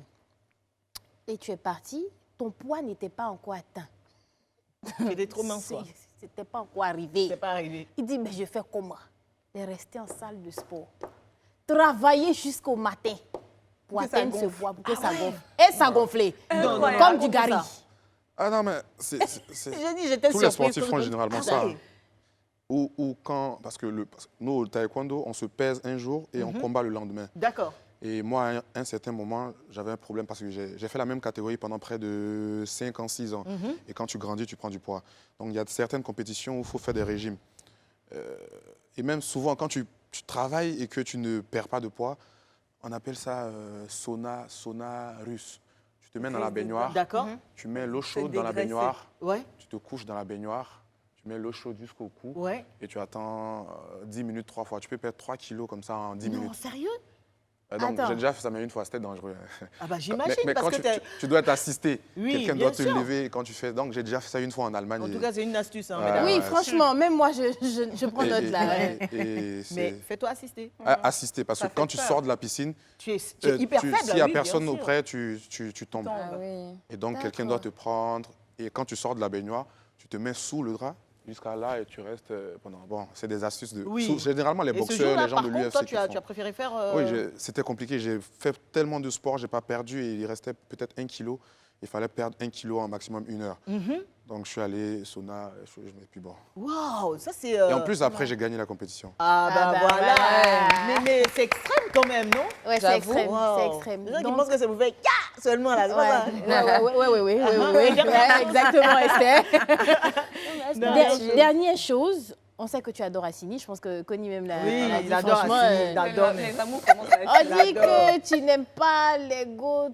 et tu es parti, ton poids n'était pas encore atteint. Tu étais trop mince, toi. C'était pas encore arrivé. C'est pas arrivé. Il dit, mais je fais comment? De rester en salle de sport, travailler jusqu'au matin pour Que ça atteindre ce gonfle. poids, pour que ça gonfle. Et ça gonflait, Incroyable. comme du gari. Ah non, mais J'ai dit, j'étais tous les surprise. sportifs font généralement ça. oui. Ou quand, parce que nous, au taekwondo, on se pèse un jour et on combat le lendemain. D'accord. Et moi, à un certain moment, j'avais un problème parce que j'ai fait la même catégorie pendant près de 5 ans, 6 ans. Et quand tu grandis, tu prends du poids. Donc, il y a certaines compétitions où il faut faire des régimes. Et même souvent, quand tu travailles et que tu ne perds pas de poids, on appelle ça sauna russe. Tu te mets dans la baignoire, D'accord. tu mets l'eau chaude dans la dégraisser. baignoire, Ouais. tu te couches dans la baignoire, tu mets l'eau chaude jusqu'au cou Ouais. et tu attends 10 minutes 3 fois. Tu peux perdre 3 kilos comme ça en 10 Non, minutes. sérieux? Donc, Attends. j'ai déjà fait ça mais une fois, c'était dangereux. Ah bah j'imagine, Mais parce quand que tu dois t'assister, Oui, quelqu'un bien doit te sûr. lever quand tu fais. Donc, j'ai déjà fait ça une fois en Allemagne. en tout cas, c'est une astuce, hein, Ouais. mesdames. Oui, ouais, franchement, même moi, je prends note là. et Mais c'est fais-toi assister. assister parce que Ça fait quand tu peur. sort de la piscine, Tu es hyper faible. s'il n'y a oui, bien personne sûr. auprès, tu tombes. Ah oui. Et donc, quelqu'un doit te prendre. Et quand tu sors de la baignoire, tu te mets sous le drap jusqu'à là et tu restes pendant. Bon, c'est des astuces de. Oui. Généralement, les Et ce boxeurs, jour-là, les gens par de contre, l'UFC. toi, qui tu as font. préféré faire... Oui, c'était compliqué. J'ai fait tellement de sport, j'ai pas perdu et il restait peut-être 1 kilo. Il fallait perdre 1 kilo en maximum 1 heure. Donc je suis allé sauna, et puis bon. Waouh, ça c'est... Et en plus après j'ai gagné la compétition. Ah bah, Ah bah voilà. voilà. Mais c'est extrême quand même, non? Ouais, c'est J'avoue. extrême, c'est Wow. extrême. Les gens qui Donc- pensent que ça vous fait ya seulement là, c'est pas ça. Ouais, exactement, Esther. Non, Dernière chose, on sait que tu adores Assini, je pense que Connie même l'a Oui, l'a dit, il adore franchement, Assini, il adore. Les amours commencent à on dit J'adore. que tu n'aimes pas les go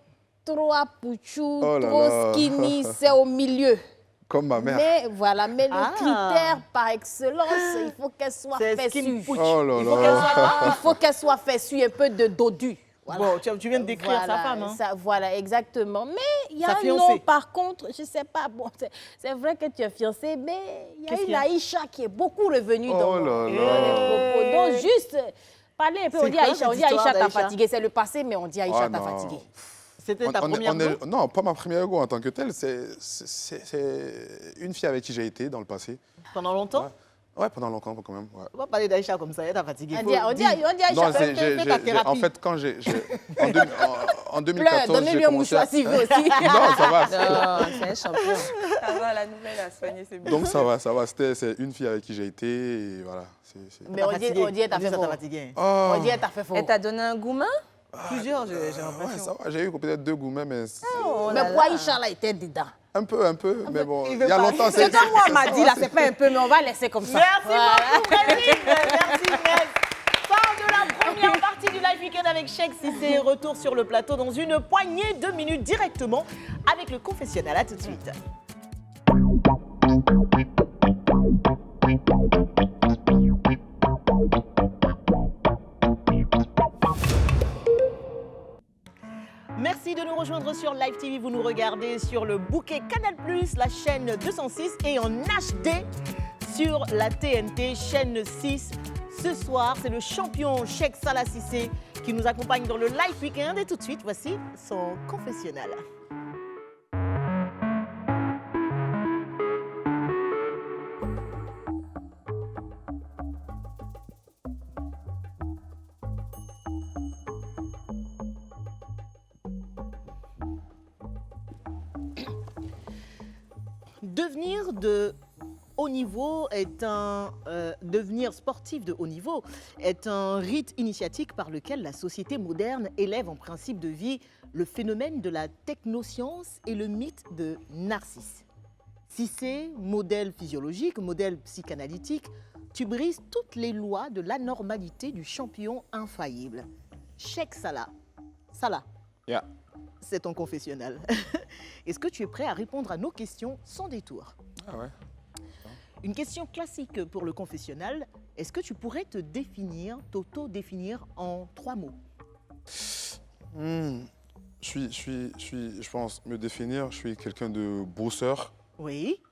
trop pouchou, Oh là trop là. skinny, c'est au milieu. Comme ma mère. Mais voilà, mais Ah. le critère par excellence, il faut qu'elle soit C'est skin fessue. pooch. Oh là Il faut qu'elle là. soit... Il faut qu'elle soit fessue, un peu de dodu. Voilà. Bon, tu viens de décrire Voilà, sa femme, hein? voilà, exactement. Mais il y a Sa un fiancée. nom, par contre, je ne sais pas, bon, c'est vrai que tu es fiancée, mais il y a Qu'est-ce une qu'il y a Aïcha qui est beaucoup revenue Oh dans là les là. propos. Donc, juste, parler un peu, C'est on dit quoi Aïcha, cette histoire Aïcha, t'as d'Aïcha fatigué. C'est le passé, mais on dit Aïcha, Ah t'as non. fatigué. C'était ta première go? Non, pas ma première go en tant que telle. C'est une fille avec qui j'ai été dans le passé. Pendant longtemps? Ouais, pendant longtemps quand même. Ouais. On va parler d'Aïcha comme ça, elle t'a fatigué. On dit Aïcha, Non, fais ta thérapie. en fait, quand en pleure, 2014, donnez-lui j'ai un commencé mouchoir s'il veut aussi. Non, ça va. Non, c'est un champion. Ça va, la nouvelle a soigné ses Donc ça va. C'est une fille avec qui j'ai été et voilà. Mais on dit, elle t'a fait ça t'a fort. fatigué. Oh, On dit, elle t'a fait fort. Elle t'a donné un gourmand? Plusieurs, j'ai ouais, l'impression. ça va. J'ai eu peut-être 2 gourmets, mais Mais pour Aïcha, là, il était dedans. un peu. Mais bon, il veut y a pas. longtemps. Ce que moi, on m'a dit, là, c'est pas un peu, mais on va laisser comme ça. Merci beaucoup, Brésil. Merci, Inès. Fin de la première partie du Live Weekend avec Cheikh Cissé. Retour sur le plateau dans une poignée de minutes directement avec le confessionnal. À tout de suite. Merci de nous rejoindre sur Live TV. Vous nous regardez sur le bouquet Canal+, la chaîne 206 et en HD sur la TNT, chaîne 6. Ce soir, c'est le champion Cheikh Salah Cissé qui nous accompagne dans le Live Weekend. Et tout de suite, voici son confessionnal. Devenir sportif de haut niveau est un rite initiatique par lequel la société moderne élève en principe de vie le phénomène de la technoscience et le mythe de Narcisse. Cissé, modèle physiologique, modèle psychanalytique, tu brises toutes les lois de l'anormalité du champion infaillible. Cheikh Salah. Salah. Yeah. C'est ton confessionnal. Est-ce que tu es prêt à répondre à nos questions sans détour? Ah ouais. Une question classique pour le confessionnal. Est-ce que tu pourrais te définir, t'auto-définir en 3 mots? Je pense me définir, je suis quelqu'un de bosseur. Oui.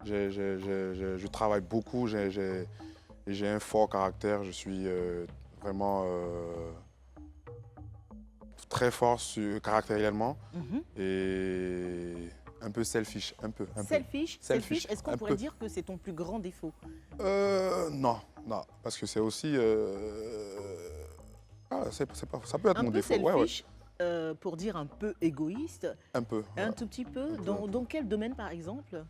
Je travaille beaucoup, j'ai un fort caractère, je suis vraiment très fort caractériellement et un peu selfish, un peu. Selfish. Est-ce qu'on pourrait dire que c'est ton plus grand défaut? Non, parce que c'est aussi... ça peut être mon défaut. Selfish, pour dire un peu égoïste. Un peu. Un tout petit peu. Dans quel domaine, par exemple?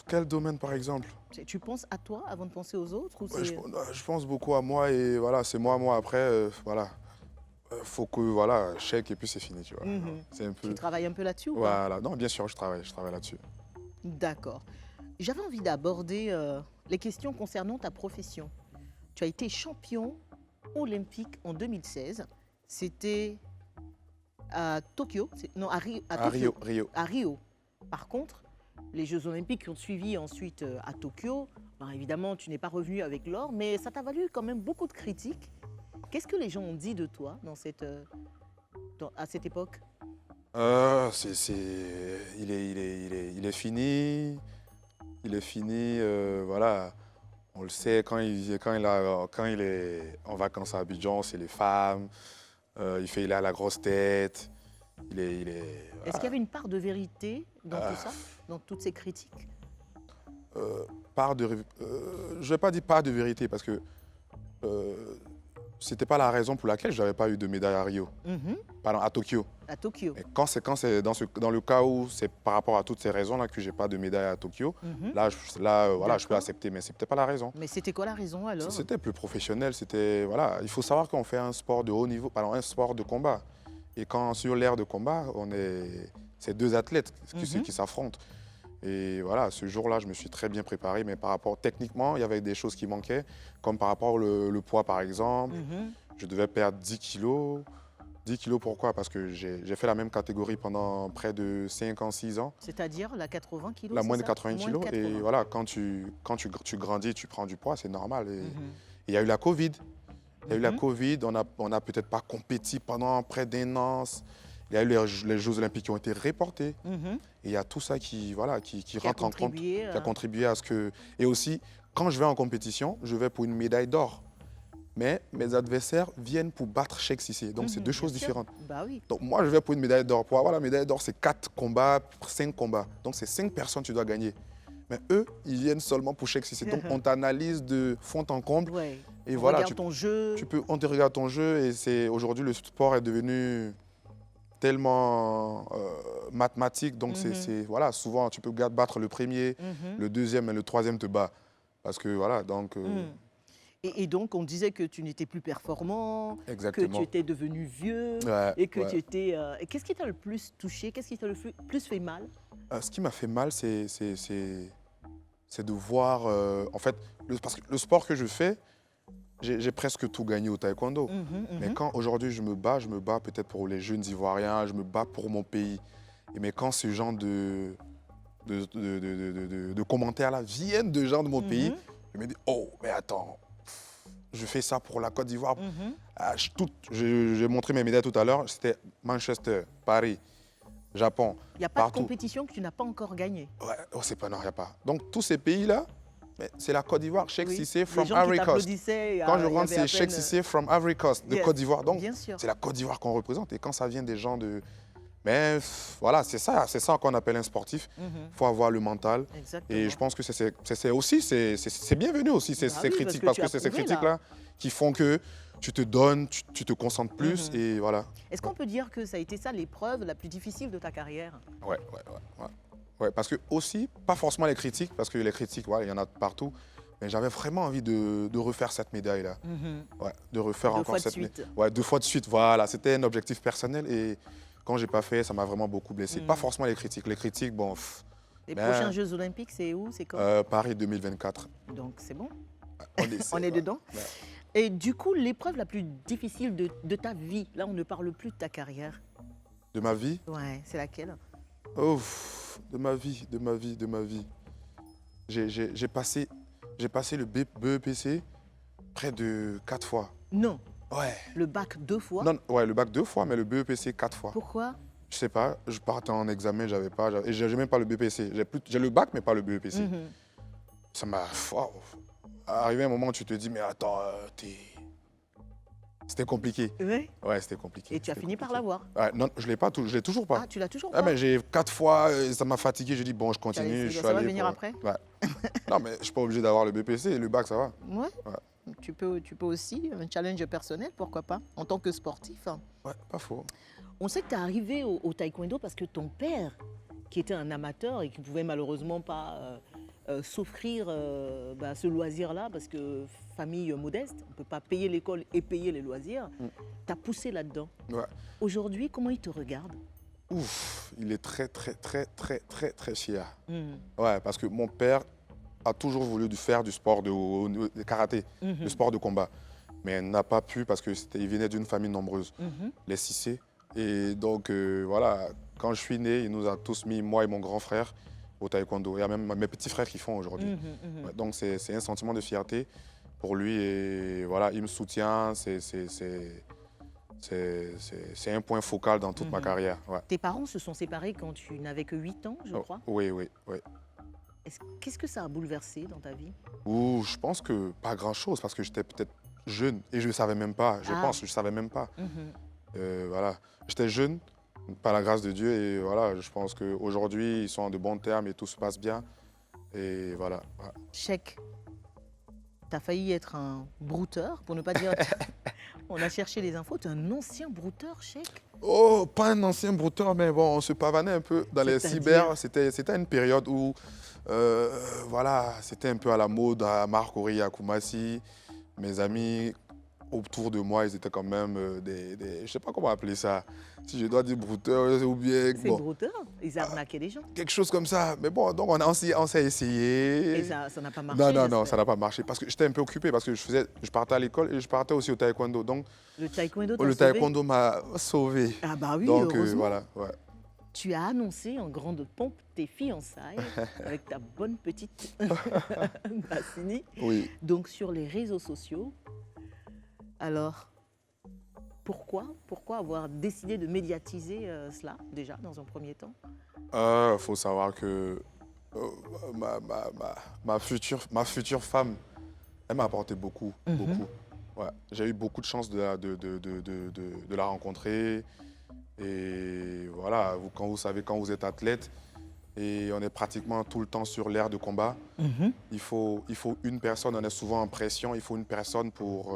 Quel domaine, par exemple? Tu penses à toi avant de penser aux autres ou je pense beaucoup à moi et voilà, c'est moi après, voilà. Faut que, voilà, chèque et puis c'est fini, tu vois. C'est un peu... Tu travailles un peu là-dessus ou pas? Voilà, non, bien sûr, je travaille là-dessus. D'accord. J'avais envie d'aborder les questions concernant ta profession. Tu as été champion olympique en 2016. C'était à Tokyo, non, à Rio. À Rio. Par contre, les Jeux olympiques qui ont suivi ensuite à Tokyo, ben évidemment, tu n'es pas revenu avec l'or, mais ça t'a valu quand même beaucoup de critiques. Qu'est-ce que les gens ont dit de toi à cette époque? Il est fini. Il est fini, voilà. On le sait, quand il est en vacances à Abidjan, c'est les femmes. Il a la grosse tête. Est-ce qu'il y avait une part de vérité dans tout ça, dans toutes ces critiques? Je ne vais pas dire part de vérité parce que c'était pas la raison pour laquelle je n'avais pas eu de médaille à Rio, pardon, à Tokyo. À Tokyo. Mais quand c'est dans le cas où c'est par rapport à toutes ces raisons-là que j'ai pas de médaille à Tokyo, là, je peux accepter, mais c'est peut-être pas la raison. Mais c'était quoi la raison alors? C'était plus professionnel, voilà. Il faut savoir qu'on fait un sport de haut niveau, pardon, un sport de combat. Et quand sur l'ère de combat, c'est 2 athlètes qui s'affrontent. Et voilà, ce jour-là, je me suis très bien préparé, mais techniquement, il y avait des choses qui manquaient, comme par rapport au poids, par exemple. Je devais perdre 10 kilos. 10 kilos, pourquoi? Parce que j'ai fait la même catégorie pendant près de 5 ans, 6 ans. C'est-à-dire la 80 kilos? La moins de 80 kilos. Et voilà, quand tu grandis, tu prends du poids, c'est normal. Et il y a eu la Covid. On n'a peut-être pas compétit pendant près d'1 an. Il y a eu les Jeux olympiques qui ont été reportés. Et il y a tout ça qui rentre en compte, qui a contribué à ce que... Et aussi, quand je vais en compétition, je vais pour une médaille d'or. Mais mes adversaires viennent pour battre Cheikh Cissé. Donc, c'est 2 choses différentes. Bah oui. Donc, moi, je vais pour une médaille d'or. Pour avoir la médaille d'or, c'est 4 combats, 5 combats. Donc, c'est 5 personnes que tu dois gagner. Mais eux, ils viennent seulement pour Cheikh Cissé. Donc, on t'analyse de fond en comble. Ouais. Et voilà, ton jeu. On te regarde ton jeu. Et aujourd'hui, le sport est devenu tellement mathématique. Donc, voilà, souvent, tu peux battre le premier, le deuxième et le troisième te bat. Parce que, voilà, donc... Et donc, on disait que tu n'étais plus performant, Exactement. que tu étais devenu vieux, et que tu étais... Qu'est-ce qui t'a le plus touché? Qu'est-ce qui t'a le plus fait mal? Ce qui m'a fait mal, c'est de voir... en fait, parce que le sport que je fais, j'ai presque tout gagné au taekwondo. Mais quand aujourd'hui je me bats peut-être pour les jeunes Ivoiriens, je me bats pour mon pays. Mais quand ce genre de commentaires-là viennent de gens de mon pays, je me dis, oh, mais attends, je fais ça pour la Côte d'Ivoire. J'ai montré mes médailles tout à l'heure, c'était Manchester, Paris, Japon, Il n'y a pas partout. de compétition que tu n'as pas encore gagnée. Ouais, oh, c'est pas, non, il n'y a pas. Donc, tous ces pays-là, mais c'est la Côte d'Ivoire, Cheikh Oui. Cissé Les from gens qui Ivory Coast. t'applaudissaient, Quand je il y rentre, avait à c'est Cheikh peine- Cissé from Ivory Coast, de Yes, Côte d'Ivoire. Donc, bien sûr. c'est la Côte d'Ivoire qu'on représente. Et quand ça vient des gens de... Mais voilà, c'est ça qu'on appelle un sportif. Il faut avoir le mental. Exactement. Et je pense que c'est aussi, c'est bienvenu aussi, ces Bah oui, critiques, parce parce que que tu c'est as ces prouvé, critiques-là qui font que tu te donnes, tu te concentres plus, et voilà. Est-ce qu'on peut dire que ça a été ça l'épreuve la plus difficile de ta carrière? Ouais, parce que aussi, pas forcément les critiques, parce que les critiques, voilà, il y en a partout, mais j'avais vraiment envie de refaire cette médaille-là. Ouais, de refaire Deux encore fois de cette suite. Ouais, 2 fois de suite, voilà. C'était un objectif personnel et quand j'ai pas fait, ça m'a vraiment beaucoup blessé. Pas forcément les critiques. Les critiques, bon, Les ben, prochains Jeux Olympiques, c'est où? C'est quand? Paris 2024. Donc c'est bon, On on est ouais. dedans. Ouais. Et du coup, l'épreuve la plus difficile de ta vie, là on ne parle plus de ta carrière. De ma vie, Ouais, c'est laquelle? de ma vie. J'ai passé le BEPC près de 4 fois. Non, Ouais. le bac 2 fois. Non, ouais, le bac 2 fois, mais le BEPC 4 fois. Pourquoi? Je sais pas, je partais en examen, et j'ai même pas le BPC. J'ai le bac, mais pas le BEPC. Ça m'a... Wow. Arrivé un moment où tu te dis, mais attends, c'était compliqué. Ouais. Ouais, c'était compliqué. Et tu as C'était fini par compliqué. l'avoir. Ouais, non, je l'ai toujours pas. Ah, tu l'as toujours Ah, pas? mais j'ai 4 fois, ça m'a fatigué, j'ai dit, bon, je Tu as continue. essayé, Je suis ça va allé venir pour- après? Ouais. Non, mais je suis pas obligé d'avoir le BPC, le bac, ça va. Ouais. Tu peux aussi, un challenge personnel, pourquoi pas, en tant que sportif. Ouais, pas faux. On sait que tu es arrivé au taekwondo parce que ton père, qui était un amateur et qui pouvait malheureusement pas s'offrir ce loisir-là, parce que famille modeste, on ne peut pas payer l'école et payer les loisirs, t'as poussé là-dedans. Ouais. Aujourd'hui, comment il te regarde? Ouf, il est très, très, très, très, très, très fier. Hmm. Ouais, parce que mon père a toujours voulu faire du sport de karaté, le sport de combat. Mais n'a pas pu parce qu'il venait d'une famille nombreuse, les Cissé. Et donc, voilà, quand je suis né, il nous a tous mis, moi et mon grand frère, au taekwondo. Il y a même mes petits frères qui font aujourd'hui. Ouais, donc, c'est un sentiment de fierté pour lui. Et voilà, il me soutient. C'est un point focal dans toute ma carrière. Ouais. Tes parents se sont séparés quand tu n'avais que 8 ans, je crois. Oui. Qu'est-ce que ça a bouleversé dans ta vie? Ouh, je pense que pas grand-chose parce que j'étais peut-être jeune et je ne savais même pas. Je pense que je ne savais même pas. Voilà. J'étais jeune, par la grâce de Dieu, et voilà, je pense qu'aujourd'hui, ils sont en de bons termes et tout se passe bien. Et voilà. Ouais. Cheikh, tu as failli être un brouteur, pour ne pas dire... On a cherché les infos, tu es un ancien brouteur, Cheikh? Oh, pas un ancien brouteur, mais bon, on se pavanait un peu dans les C'est-à-dire? cyber. C'était une période où, voilà, c'était un peu à la mode à Marcory, à Koumassi. Mes amis autour de moi, ils étaient quand même je ne sais pas comment appeler ça. Si je dois dire brouteur ou bien... C'est bon, brouteur, ils arnaquaient les gens. quelque chose comme ça. Mais bon, donc on s'est essayé. Et ça n'a pas marché. Non, j'espère. ça n'a pas marché parce que j'étais un peu occupé parce que je partais à l'école et je partais aussi au taekwondo. Donc, Le taekwondo t'a le sauvé? taekwondo m'a sauvé. Ah bah oui, Donc, heureusement. voilà. Ouais. Tu as annoncé en grande pompe tes fiançailles avec ta bonne petite Bassini. Oui. Donc sur les réseaux sociaux. Alors, pourquoi avoir décidé de médiatiser cela déjà dans un premier temps? Faut savoir que ma future femme, elle m'a apporté beaucoup. Ouais. J'ai eu beaucoup de chance de la rencontrer. Et voilà, quand vous êtes athlète et on est pratiquement tout le temps sur l'aire de combat, il faut une personne, on est souvent en pression, il faut une personne pour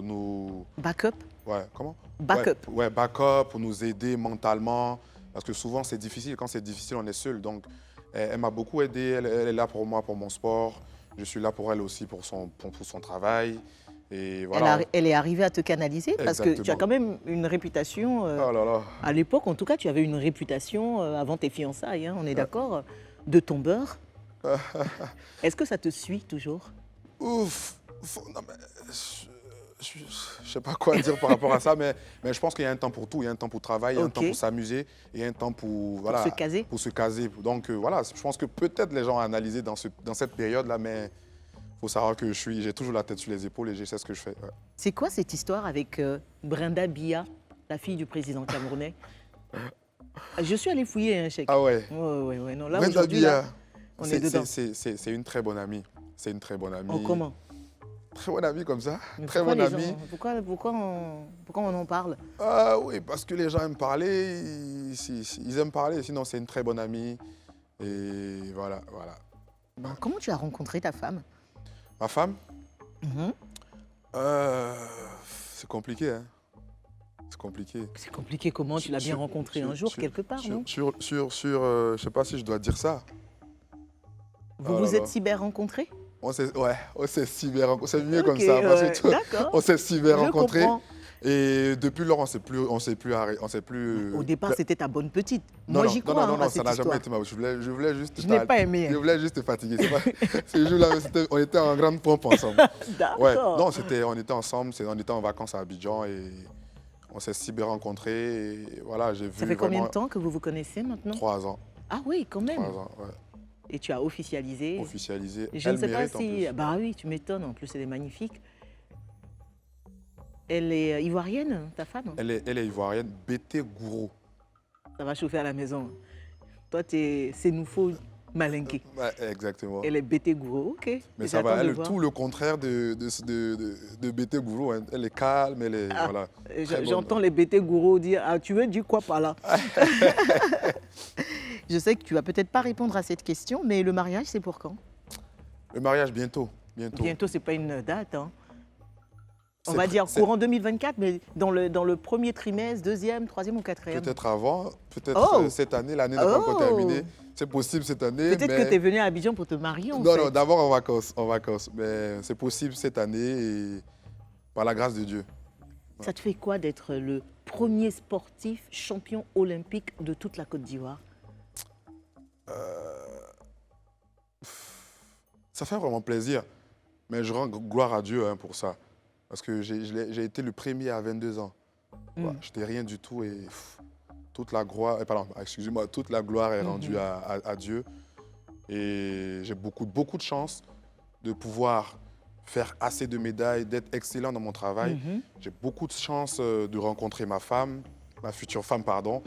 nous... Backup? Ouais, comment? Backup. Ouais, backup, pour nous aider mentalement. Parce que souvent, c'est difficile. Quand c'est difficile, on est seul. Donc, elle m'a beaucoup aidé. Elle est là pour moi, pour mon sport. Je suis là pour elle aussi, pour son travail. Et voilà. Elle est arrivée à te canaliser parce que tu as Exactement. quand même une réputation. Oh là là. À l'époque, en tout cas, tu avais une réputation avant tes fiançailles, hein, on est d'accord, de tombeur. Est-ce que ça te suit toujours? Ouf. Non, mais je ne sais pas quoi dire par rapport à ça, mais je pense qu'il y a un temps pour tout. Il y a un temps pour travailler, il y a un temps pour s'amuser, et un temps pour se caser. Pour se caser. Donc voilà, je pense que peut-être les gens ont analysé dans cette période-là, mais il faut savoir que j'ai toujours la tête sur les épaules et je sais ce que je fais. Ouais. C'est quoi cette histoire avec Brenda Biya, la fille du président camerounais? Je suis allée fouiller un chèque. Ah ouais. Ouais. Non, là, Brenda aujourd'hui, là, Bia, on est dedans. c'est une très bonne amie. C'est une très bonne amie. Oh, comment? Très bonne amie comme ça. Mais Très pourquoi bonne les amie. gens- pourquoi on en parle? Ah oui, parce que les gens aiment parler. Ils aiment parler. Sinon, c'est une très bonne amie. Et voilà. Bon, comment tu as rencontré ta femme? Ma femme, Mhm. c'est compliqué, hein. C'est compliqué. C'est compliqué, comment? Tu l'as bien rencontré un jour, quelque part, non? Je sais pas si je dois dire ça. Vous Oh vous là êtes là. cyber rencontrés? On s'est cyber rencontrés. C'est mieux Ok, comme ça. Parce ouais, que d'accord. on s'est cyber Je rencontrés. comprends. Et depuis lors, on s'est plus Au départ, c'était ta bonne petite. Non, Moi, non, j'y non, crois non, à non, ça cette n'a jamais histoire. été ma. Je voulais juste. Je n'ai pas aimé, hein. Je voulais juste te fatiguer. Ce jour-là, on était en grande pompe ensemble. D'accord. Ouais, non, on était ensemble, on était en vacances à Abidjan et on s'est cyber rencontrés. Et voilà, j'ai vu. Ça fait combien de vraiment temps que vous vous connaissez maintenant? 3 ans. Ah oui, quand même. 3 ans, ouais. Et tu as officialisé. Officialisé. Je ne sais pas mérite, en si... plus. Bah oui, tu m'étonnes, en plus elle est magnifique. Elle est ivoirienne, ta femme? Elle est ivoirienne, Bété Gourou. Ça va chauffer à la maison. Toi, c'est nous faut malinqué. Ouais, exactement. Elle est Bété Gourou, ok. Mais Et ça j'attends va, de elle est voir. tout le contraire de Bété Gourou. Hein. Elle est calme, elle est. Voilà. Très bonne. J'entends les Bété Gourou dire ah, tu veux dire quoi par là? Je sais que tu vas peut-être pas répondre à cette question, mais le mariage, c'est pour quand? Le mariage, bientôt. Bientôt, c'est pas une date. Hein. On C'est va pr- dire c'est- courant 2024, mais dans le premier trimestre, deuxième, troisième ou quatrième. Peut-être avant, peut-être Oh. cette année, l'année n'est pas encore Oh. terminée. C'est possible cette année. Peut-être mais... que tu es venu à Abidjan pour te marier, en Non, fait. non, d'abord en vacances. Mais c'est possible cette année et par la grâce de Dieu. Ça te fait quoi d'être le premier sportif champion olympique de toute la Côte d'Ivoire? Ça fait vraiment plaisir, mais je rends gloire à Dieu hein, pour ça. Parce que j'ai été le premier à 22 ans. Ouais, je n'étais rien du tout et toute la gloire, toute la gloire est rendue à Dieu. Et j'ai beaucoup de chance de pouvoir faire assez de médailles, d'être excellent dans mon travail. J'ai beaucoup de chance de rencontrer ma future femme, pardon.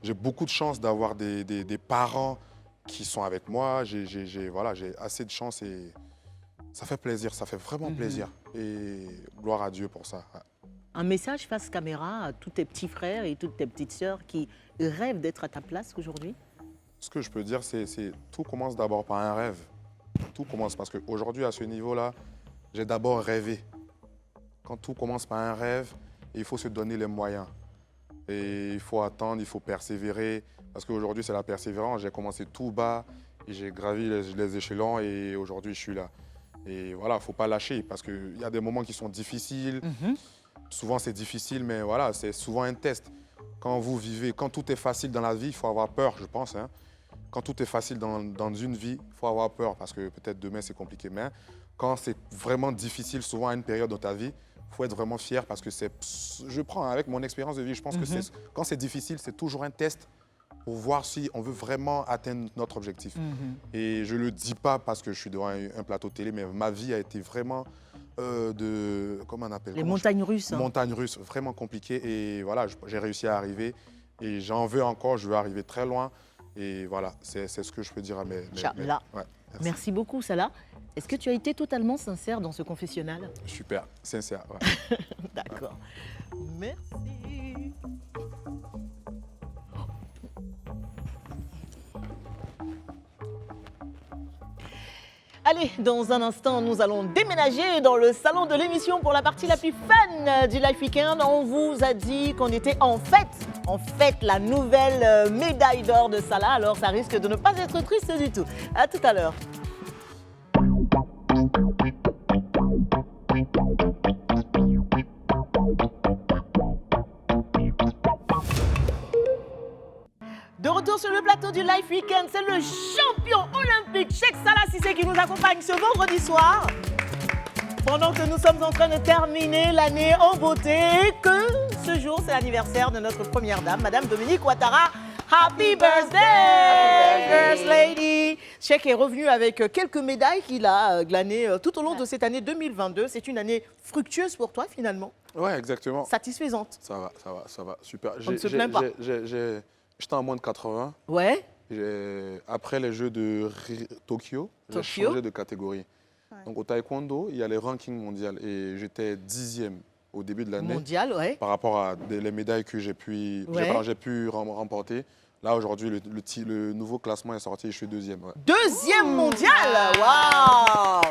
J'ai beaucoup de chance d'avoir des parents qui sont avec moi. J'ai assez de chance et ça fait plaisir, ça fait vraiment plaisir. Et gloire à Dieu pour ça. Ouais. Un message face caméra à tous tes petits frères et toutes tes petites sœurs qui rêvent d'être à ta place aujourd'hui? Ce que je peux dire, c'est tout commence d'abord par un rêve. Tout commence parce qu'aujourd'hui, à ce niveau-là, j'ai d'abord rêvé. Quand tout commence par un rêve, il faut se donner les moyens. Et il faut attendre, il faut persévérer. Parce qu'aujourd'hui, c'est la persévérance. J'ai commencé tout bas et j'ai gravi les échelons et aujourd'hui, je suis là. Et voilà, il ne faut pas lâcher parce qu'il y a des moments qui sont difficiles. Souvent, c'est difficile, mais voilà, c'est souvent un test. Quand vous vivez, quand tout est facile dans la vie, il faut avoir peur, je pense. Hein. Quand tout est facile dans une vie, il faut avoir peur parce que peut-être demain, c'est compliqué. Mais quand c'est vraiment difficile, souvent à une période dans ta vie, il faut être vraiment fier parce que je prends avec mon expérience de vie, je pense que quand c'est difficile, c'est toujours un test pour voir si on veut vraiment atteindre notre objectif. Et je ne le dis pas parce que je suis devant un plateau télé, mais ma vie a été vraiment comment on appelle? Les montagnes russes. Hein. Montagnes russes, vraiment compliquées. Et voilà, j'ai réussi à arriver. Et j'en veux encore, je veux arriver très loin. Et voilà, c'est ce que je peux dire à mes Inch'Allah. ouais, Merci beaucoup, Salah. Est-ce que tu as été totalement sincère dans ce confessionnal? Super, sincère. Ouais. D'accord. Merci. Allez, dans un instant, nous allons déménager dans le salon de l'émission pour la partie la plus fun du Life Weekend. On vous a dit qu'on était en fête la nouvelle médaille d'or de Salah. Alors, ça risque de ne pas être triste du tout. À tout à l'heure. De retour sur le plateau du Life Weekend, c'est le champion olympique Cheikh Salah Cissé qui nous accompagne ce vendredi soir. Pendant que nous sommes en train de terminer l'année en beauté, et que ce jour, c'est l'anniversaire de notre première dame, Madame Dominique Ouattara. Happy birthday, First Lady! Cheikh est revenu avec quelques médailles qu'il a glanées tout au long de cette année 2022. C'est une année fructueuse pour toi, finalement? Ouais, exactement. satisfaisante. Ça va, super. On ne se plaint pas. J'étais en moins de 80. Ouais. Après les Jeux de Tokyo, j'ai changé de catégorie. Donc au taekwondo, il y a les rankings mondiaux et j'étais 10e au début de l'année. Mondial, ouais. Par rapport à les médailles que j'ai pu remporter. Là, aujourd'hui, le nouveau classement est sorti et je suis 2e. Ouais. 2e mondial. Waouh.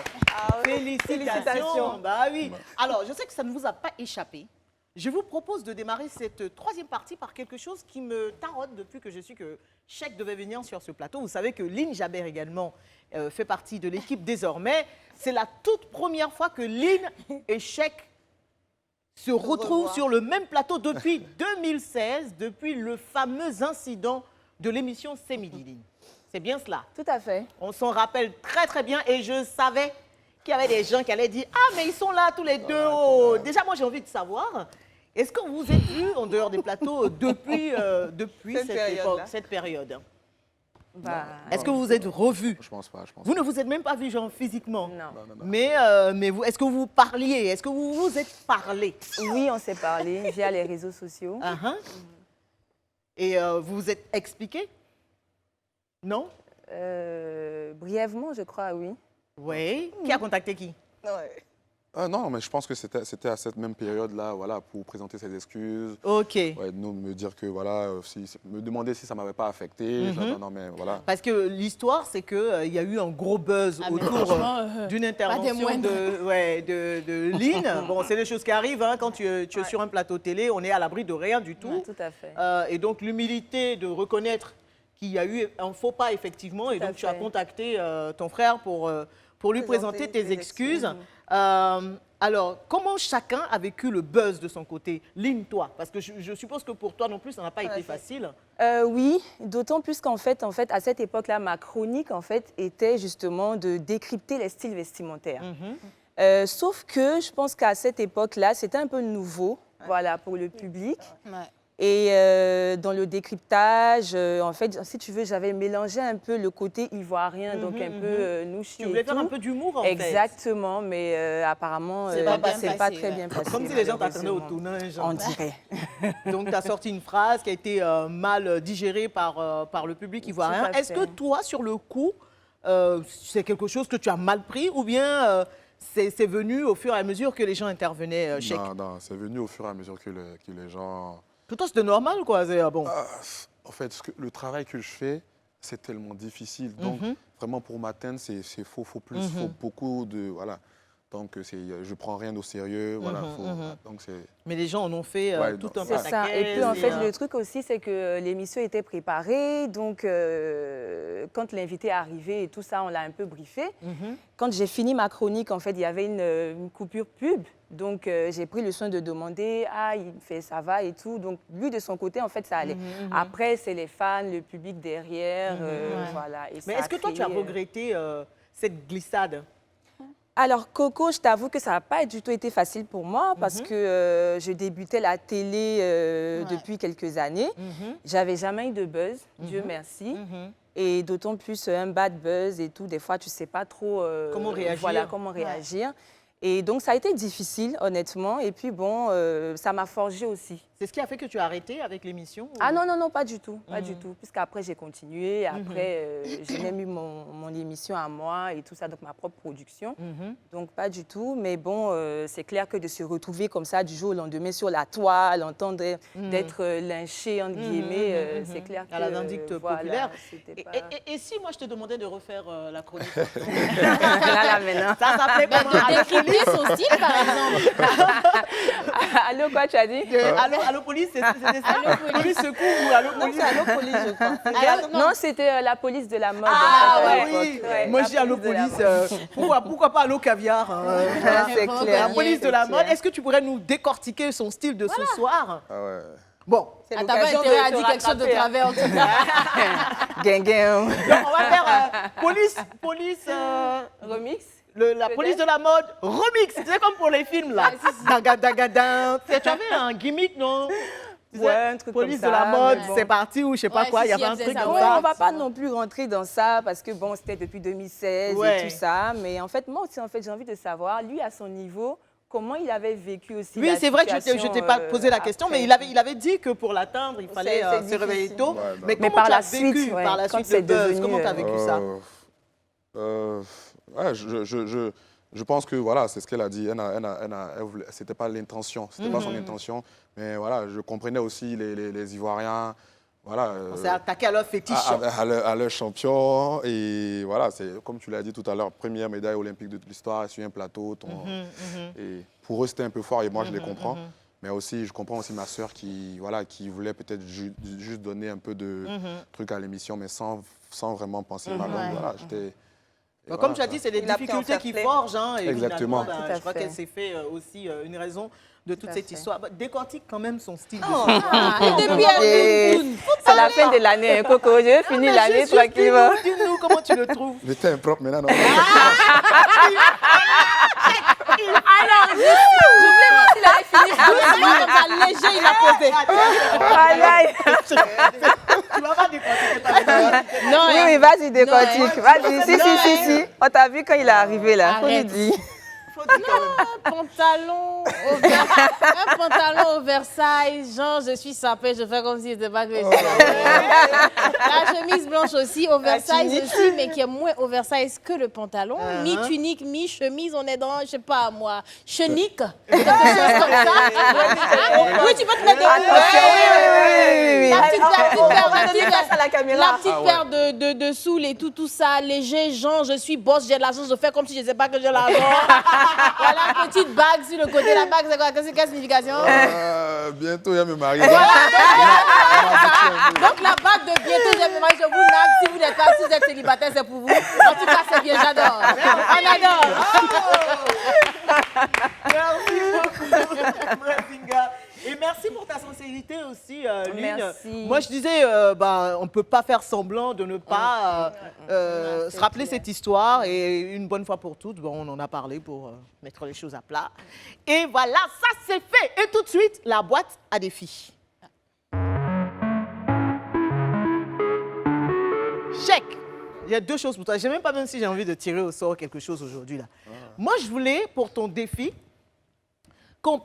Félicitations. Bah oui. Alors, je sais que ça ne vous a pas échappé. Je vous propose de démarrer cette 3e partie par quelque chose qui me taraude depuis que je suis que Sheikh devait venir sur ce plateau. Vous savez que Lynn Jaber également fait partie de l'équipe désormais. C'est la toute première fois que Lynn et Sheikh se retrouvent sur le même plateau depuis 2016, depuis le fameux incident de l'émission C'est Midi Lynn. C'est bien cela? Tout à fait. On s'en rappelle très très bien et je savais qu'il y avait des gens qui allaient dire « Ah, mais ils sont là tous les deux. Oh. » Déjà, moi, j'ai envie de savoir, est-ce que vous êtes vus en dehors des plateaux depuis cette période? Est-ce que vous vous êtes revus? Je pense pas. Vous ne vous êtes même pas vus genre physiquement? Non. Mais vous, est-ce que vous parliez? Est-ce que vous vous êtes parlé? Oui, on s'est parlé via les réseaux sociaux. Et vous vous êtes expliqué? Non? Brièvement, je crois, oui. Oui. Qui a contacté qui? Non, mais je pense que c'était à cette même période-là, voilà, pour présenter ses excuses. Ok. Ouais, nous, me dire que, voilà, me demander si ça ne m'avait pas affecté. Non, mais voilà. Parce que l'histoire, c'est qu'il y a eu un gros buzz autour d'une intervention de Lynn. Bon, c'est des choses qui arrivent hein, quand tu es sur un plateau télé, on est à l'abri de rien du tout. Ouais, tout à fait. Et donc, l'humilité de reconnaître qu'il y a eu un faux pas, effectivement, et donc tu as contacté ton frère pour lui présenter tes excuses. Alors, comment chacun a vécu le buzz de son côté? Lynn, toi, parce que je suppose que pour toi non plus, ça n'a pas été facile. Oui, d'autant plus qu'en fait, à cette époque-là, ma chronique, en fait, était justement de décrypter les styles vestimentaires. Sauf que je pense qu'à cette époque-là, c'était un peu nouveau, voilà, pour le public. Et dans le décryptage, en fait, si tu veux, j'avais mélangé un peu le côté ivoirien, donc un peu nouchi. Tu voulais faire un peu d'humour, en fait. Exactement, mais apparemment, c'est pas très bien passé. Comme si les gens t'attendaient au tournage. On dirait. Donc, tu as sorti une phrase qui a été mal digérée par le public ivoirien. Est-ce que toi, sur le coup, c'est quelque chose que tu as mal pris ou bien c'est venu au fur et à mesure que les gens intervenaient, Sheikh? Non, c'est venu au fur et à mesure que les gens... Pour toi, c'était normal, quoi. Bon. En fait, le travail que je fais, c'est tellement difficile. Donc, vraiment, pour m'atteindre, faut beaucoup de... Voilà. Donc, je prends rien au sérieux. Voilà, donc mais les gens en ont fait tout un pataquès. C'est ça. Et puis, en fait, le truc aussi, c'est que l'émission était préparée. Donc, quand l'invité est arrivé et tout ça, on l'a un peu briefé. Quand j'ai fini ma chronique, en fait, il y avait une coupure pub. Donc, j'ai pris le soin de demander, il fait ça va et tout. Donc, lui, de son côté, en fait, ça allait. Après, c'est les fans, le public derrière, voilà. Et mais est-ce que toi, tu as regretté cette glissade? Alors, Coco, je t'avoue que ça n'a pas du tout été facile pour moi parce que je débutais la télé depuis quelques années. J'avais jamais eu de buzz, Dieu merci. Et d'autant plus un bad buzz et tout. Des fois, tu ne sais pas trop comment réagir. Voilà, comment réagir. Et donc, ça a été difficile, honnêtement. Et puis, bon, ça m'a forgé aussi. C'est ce qui a fait que tu as arrêté avec l'émission? Ah non, pas du tout. Pas du tout. Puisqu'après, j'ai continué. Après, j'ai même eu mon émission à moi et tout ça, donc ma propre production. Donc, pas du tout. Mais bon, c'est clair que de se retrouver comme ça du jour au lendemain sur la toile, entendre d'être lynché, entre guillemets, c'est clair que... À la vindicte populaire. Pas... Et si moi, je te demandais de refaire la chronique? Là, maintenant. Ça s'appelait comment? Décrypter son style, par exemple. Allô, quoi, tu as dit? Allô, police, c'était ça? Allô, police, secours ou allô, police? Non, c'est allô, police, je crois. Non, c'était la police de la mode. Ah, oui. Moi, je dis allô, police. Pourquoi pas allô, caviar? C'est clair. La police de la mode. Est-ce que tu pourrais nous décortiquer son style de ce soir? Ah ouais. Bon. T'as pas intérêt à dire quelque chose de travers, en tout cas. Donc, on va faire police... remix. La police de la mode remix, c'est comme pour les films là. Tu avais un gimmick, non? Ouais, un truc police comme de ça, la mode, bon. c'est parti ou je sais pas quoi, il y avait un truc comme Ouais, ça. on va pas non plus rentrer dans ça parce que bon, c'était depuis 2016 et tout ça. Mais en fait, moi aussi, j'ai envie de savoir, lui à son niveau, comment il avait vécu aussi. Oui, la c'est vrai que je situation, t'ai pas posé la question, après. mais il avait dit que pour l'atteindre, il fallait c'est se réveiller difficile. tôt. Ouais, Mais Mais comment par tu la as vécu suite, ouais, par la quand suite c'est le buzz? devenu, Comment tu as vécu ça? Ouais, je pense que voilà, c'est ce qu'elle a dit. C'était pas l'intention, c'était pas son intention. Mais voilà, je comprenais aussi les Ivoiriens. Voilà, On s'est attaqué à leur fétiche. à leur champion. Et voilà, c'est comme tu l'as dit tout à l'heure, première médaille olympique de l'histoire sur un plateau. Et pour eux, c'était un peu fort et moi, je les comprends. Mais aussi, je comprends aussi ma sœur qui voulait peut-être juste donner un peu de trucs à l'émission, mais sans vraiment penser mal. Donc voilà, j'étais... Bah, comme tu as dit, c'est les Il a pris en difficultés fair qui play. forgent. Hein, et Exactement. finalement, Tout à je crois fait. qu'elle s'est fait aussi une raison de toute cette fait. histoire. Bah, décortique quand même son style. Et depuis, C'est la fin de l'année, hein, Coco. Je finis l'année tranquillement. Dis-nous comment tu le trouves. J'étais impropre maintenant. Non. léger, il a posé. Aïe, aïe. Tu vas pas décortiquer ta médaille. Non, Oui, oui, vas-y, décortique. Vas-y, si. On t'a vu quand il est arrivé là. Faut lui Arrête. dire. Faut dire quand même. Un pantalon oversize, genre je suis sapé, je fais comme si c'était pas que je suis sapé. La chemise blanche aussi, oversize aussi, mais qui est moins oversize que le pantalon. Mi-tunique, mi-chemise, on est dans, je sais pas moi, chenique, quelque chose comme ça. Oui, tu peux te mettre Oui. La petite Face à la caméra. la petite paire de soules et tout ça, léger, genre je suis boss, j'ai de l'argent, je fais comme si je sais pas que j'ai l'argent. Voilà, une petite bague sur le côté, la bague, c'est quoi? Quelle signification? Bientôt, il y a me marier. Donc la bague de bientôt, je me marie, je vous nague. Si vous n'êtes pas, si vous êtes célibataire, c'est pour vous. En tout cas, c'est bien, j'adore. On adore. Merci beaucoup, Brasinga. Et merci pour ta sincérité aussi, Lune. Merci. Moi, je disais, on ne peut pas faire semblant de ne pas se rappeler cette histoire. Et une bonne fois pour toutes, on en a parlé pour mettre les choses à plat. Et voilà, ça c'est fait. Et tout de suite, la boîte à défis. Chèque. Il y a deux choses pour toi. Je ne sais même pas même si j'ai envie de tirer au sort quelque chose aujourd'hui. Là. Moi, je voulais, pour ton défi, qu'on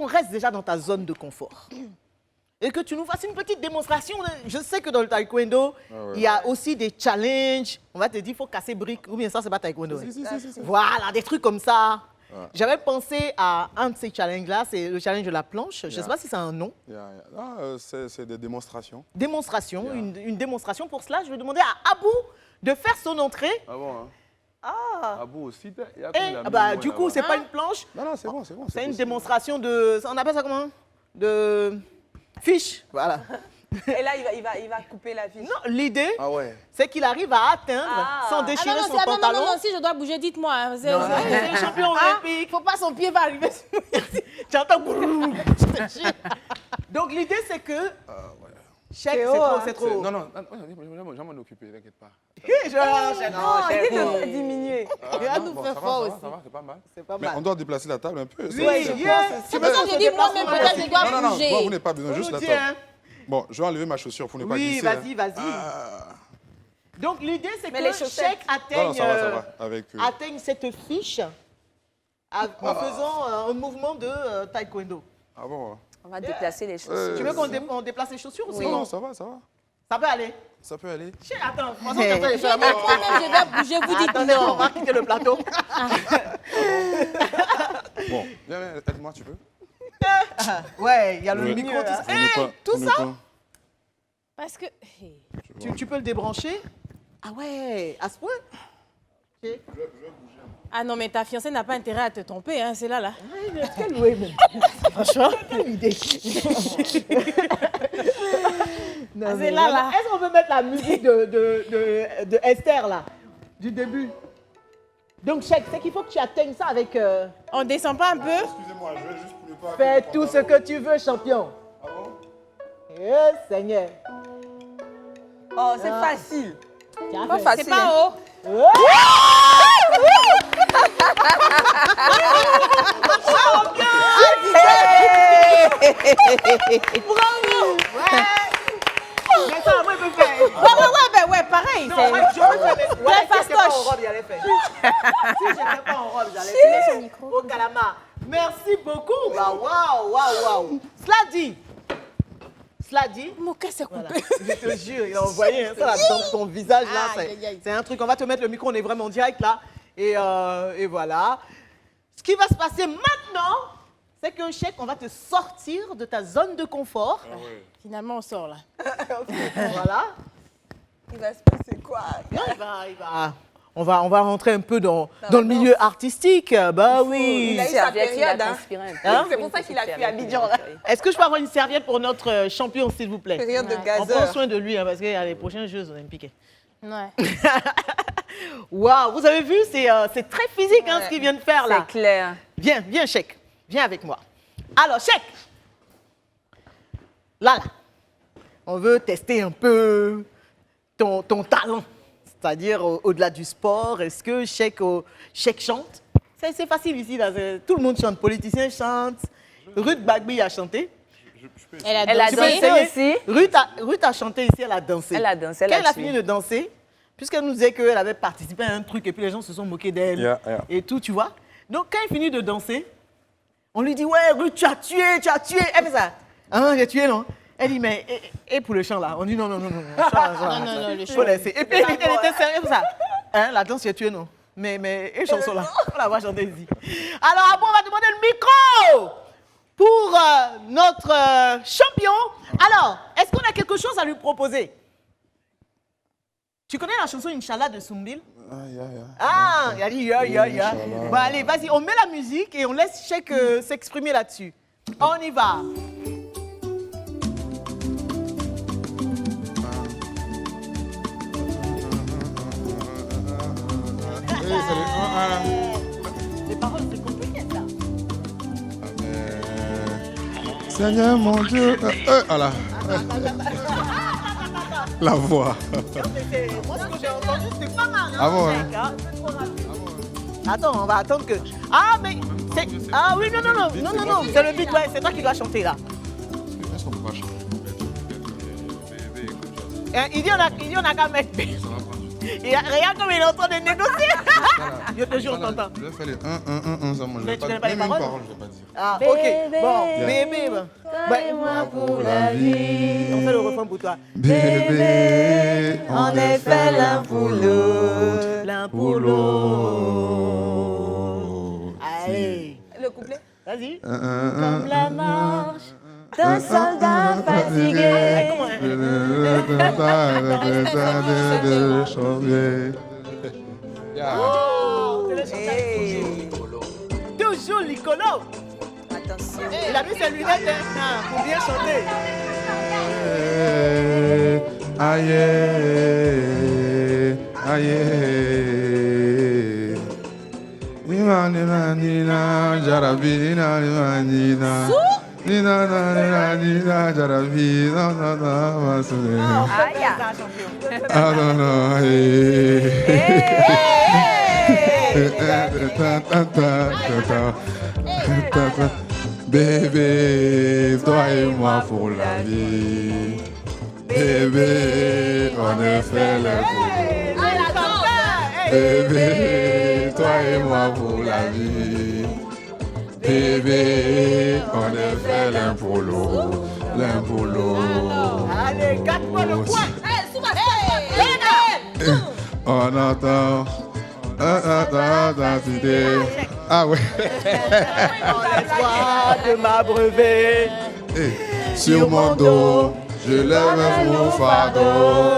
reste déjà dans ta zone de confort. Et que tu nous fasses une petite démonstration. Je sais que dans le taekwondo, il y a aussi des challenges. On va te dire, il faut casser briques. Ou bien ça, c'est pas taekwondo. Si. Voilà, des trucs comme ça. J'avais pensé à un de ces challenges-là, c'est le challenge de la planche. Je ne sais pas si c'est un nom. C'est des démonstrations. Démonstration, une démonstration. Pour cela, je vais demander à Abou de faire son entrée. Ah bon, hein? Abou aussi, il y a Et du coup, c'est pas une planche. Non, c'est bon. C'est une possible. démonstration de... On appelle ça comment? De fiche. Voilà. Et là, il va couper la fiche. Non, l'idée, Ah ouais. c'est qu'il arrive à atteindre sans déchirer son pantalon. non, si je dois bouger, dites-moi. Hein. C'est le champion olympique. Faut pas son pied va arriver. Tu entends? Donc l'idée, c'est que... Chèque, c'est trop. Non, je vais m'en occuper, t'inquiète pas. Je Diminuer. va nous faire fort aussi. Ça va, c'est pas mal. C'est pas Mais mal. on doit déplacer la table un peu. Oui, yeah. C'est pour ça que je dis moi-même, peut-être je dois Non, bouger. toi, vous n'avez pas besoin, juste la Tiens. table. Bon, je vais enlever ma chaussure pour ne pas Oui, glisser. vas-y. Ah. Donc l'idée, c'est Mais les que chaussettes. Chèque Non, ça va. atteigne cette fiche en faisant un mouvement de taekwondo. Ah bon? On va déplacer les choses. Tu veux qu'on déplace les chaussures aussi? Non, ça va. Ça peut aller. Ça peut aller. Attends, franchement, tu peux les faire. Moi-même, je vais bouger, vous dites Attendez, on non. va quitter le plateau. Bon, viens, aide-moi, tu peux? Ouais, il y a le micro, tout ça. Tout ça? Parce que... Tu peux le débrancher? Ah ouais, à ce point? Ok. Ah non, mais ta fiancée n'a pas intérêt à te tromper, hein, c'est là. Quelle louée, même. Franchement, quelle idée. Non, mais c'est là. Est-ce qu'on peut mettre la musique de Esther, là, du début? Donc, Chèque, c'est qu'il faut que tu atteignes ça avec... On descend pas un peu? Excusez-moi, je vais juste pour ne pas... Fais tout ce que tu veux, champion. Ah bon? Eh, Seigneur. Oh, c'est facile. Tiens, Pas fais. facile. C'est pas haut. Mais ça, moi, je peux faire. Ouais, pareil. Non, c'est- moi, je peux faire. Ouais, si j'étais pas en fastoche. robe, j'allais faire. Si j'étais pas en robe, j'allais faire. Au calamar. Merci beaucoup. Bah, waouh. Cela dit. Mon cœur s'est coupé. Voilà. Je te jure, il a envoyé ça là, dans ton visage là. C'est un truc, on va te mettre le micro, on est vraiment en direct là. Et voilà. Ce qui va se passer maintenant, c'est qu'un chèque, on va te sortir de ta zone de confort. Ah ouais. Finalement, on sort là. Voilà. Il va se passer quoi? On va rentrer un peu dans le milieu artistique. Bah oui. Il a eu sa période. C'est pour ça qu'il a fui Abidjan. Est-ce que je peux avoir une serviette pour notre champion, s'il vous plaît? Période de On prend gazeur. soin de lui, hein, parce qu'il y a les prochains Jeux olympiques. Ouais. Waouh, vous avez vu, c'est très physique hein, ce qu'il vient de faire là. C'est clair. Viens, Chèque. Viens avec moi. Alors, Chèque. Là. On veut tester un peu ton talent. C'est-à-dire, au-delà du sport, est-ce que Chèque chante? C'est facile ici, là. Tout le monde chante. Politiciens chantent. Ruth Bagby a chanté. Elle a Elle a dansé. dansé aussi. Ruth a chanté ici, elle a dansé. Elle a dansé, elle Quand a elle a tué. fini de danser, puisqu'elle nous disait qu'elle avait participé à un truc et puis les gens se sont moqués d'elle Yeah. et tout, tu vois. Donc, quand elle finit de danser, on lui dit, ouais, Ruth, tu as tué. Elle fait ça. Ah, j'ai tué, non? Elle dit, mais, et pour le chant, là? On dit, non. Non, le Faut chant. laisser. Et puis, elle était sérieuse, comme ça. Hein, la danse, j'ai tué, non? Mais, et chanson, là? On la voit chanter ici. Alors, après, on va demander le micro pour notre champion. Alors, est-ce qu'on a quelque chose à lui proposer? Tu connais la chanson Inch'Allah de Soumbil? Ah, il a dit ya. Inch'Allah. Bon, allez, vas-y, on met la musique et on laisse Chèque s'exprimer là-dessus. On y va. Les paroles, c'est compliqué, ça. Seigneur mon Dieu. Voilà. La voix. Moi, ce que j'ai entendu, c'est pas mal. Hein, Ah bon, Chèque, hein, c'est trop rapide. Attends, on va attendre que... Ah, mais... Ah oui, non, c'est le beat, ouais, c'est toi qui dois chanter, là. Est-ce qu'on peut pas changer? Il dit on a qu'à mettre... Regarde comme il est en train de négocier. Je te jure, on t'entend. Je vais faire les 1, ça, moi, je Mais vais tu pas connais pas les même une paroles? parole, je vais pas dire. Ah, ok. Bon, Yeah. bébé. Moi pour la vie. On fait le refrain pour toi. Bébé, On est fait l'un pour l'autre. L'un pour l'autre. Allez. Le couplet. Vas-y. Comme La marche d'un soldat fatigué. Oh, c'est le chantage. Toujours Licolo. Attention. Il a mis ses lunettes hein, pour bien chanter. Bébé, toi et moi pour la vie. Bébé, on est fait l'un pour l'autre. Bébé, toi et moi pour la vie. Bébé, on est fait l'un pour l'autre. L'un pour l'autre. Allez, gâte-moi le coin. On entend. Ah ouais. Laisse-moi de m'abreuver. Sur mon dos, je lève un lourd fardeau.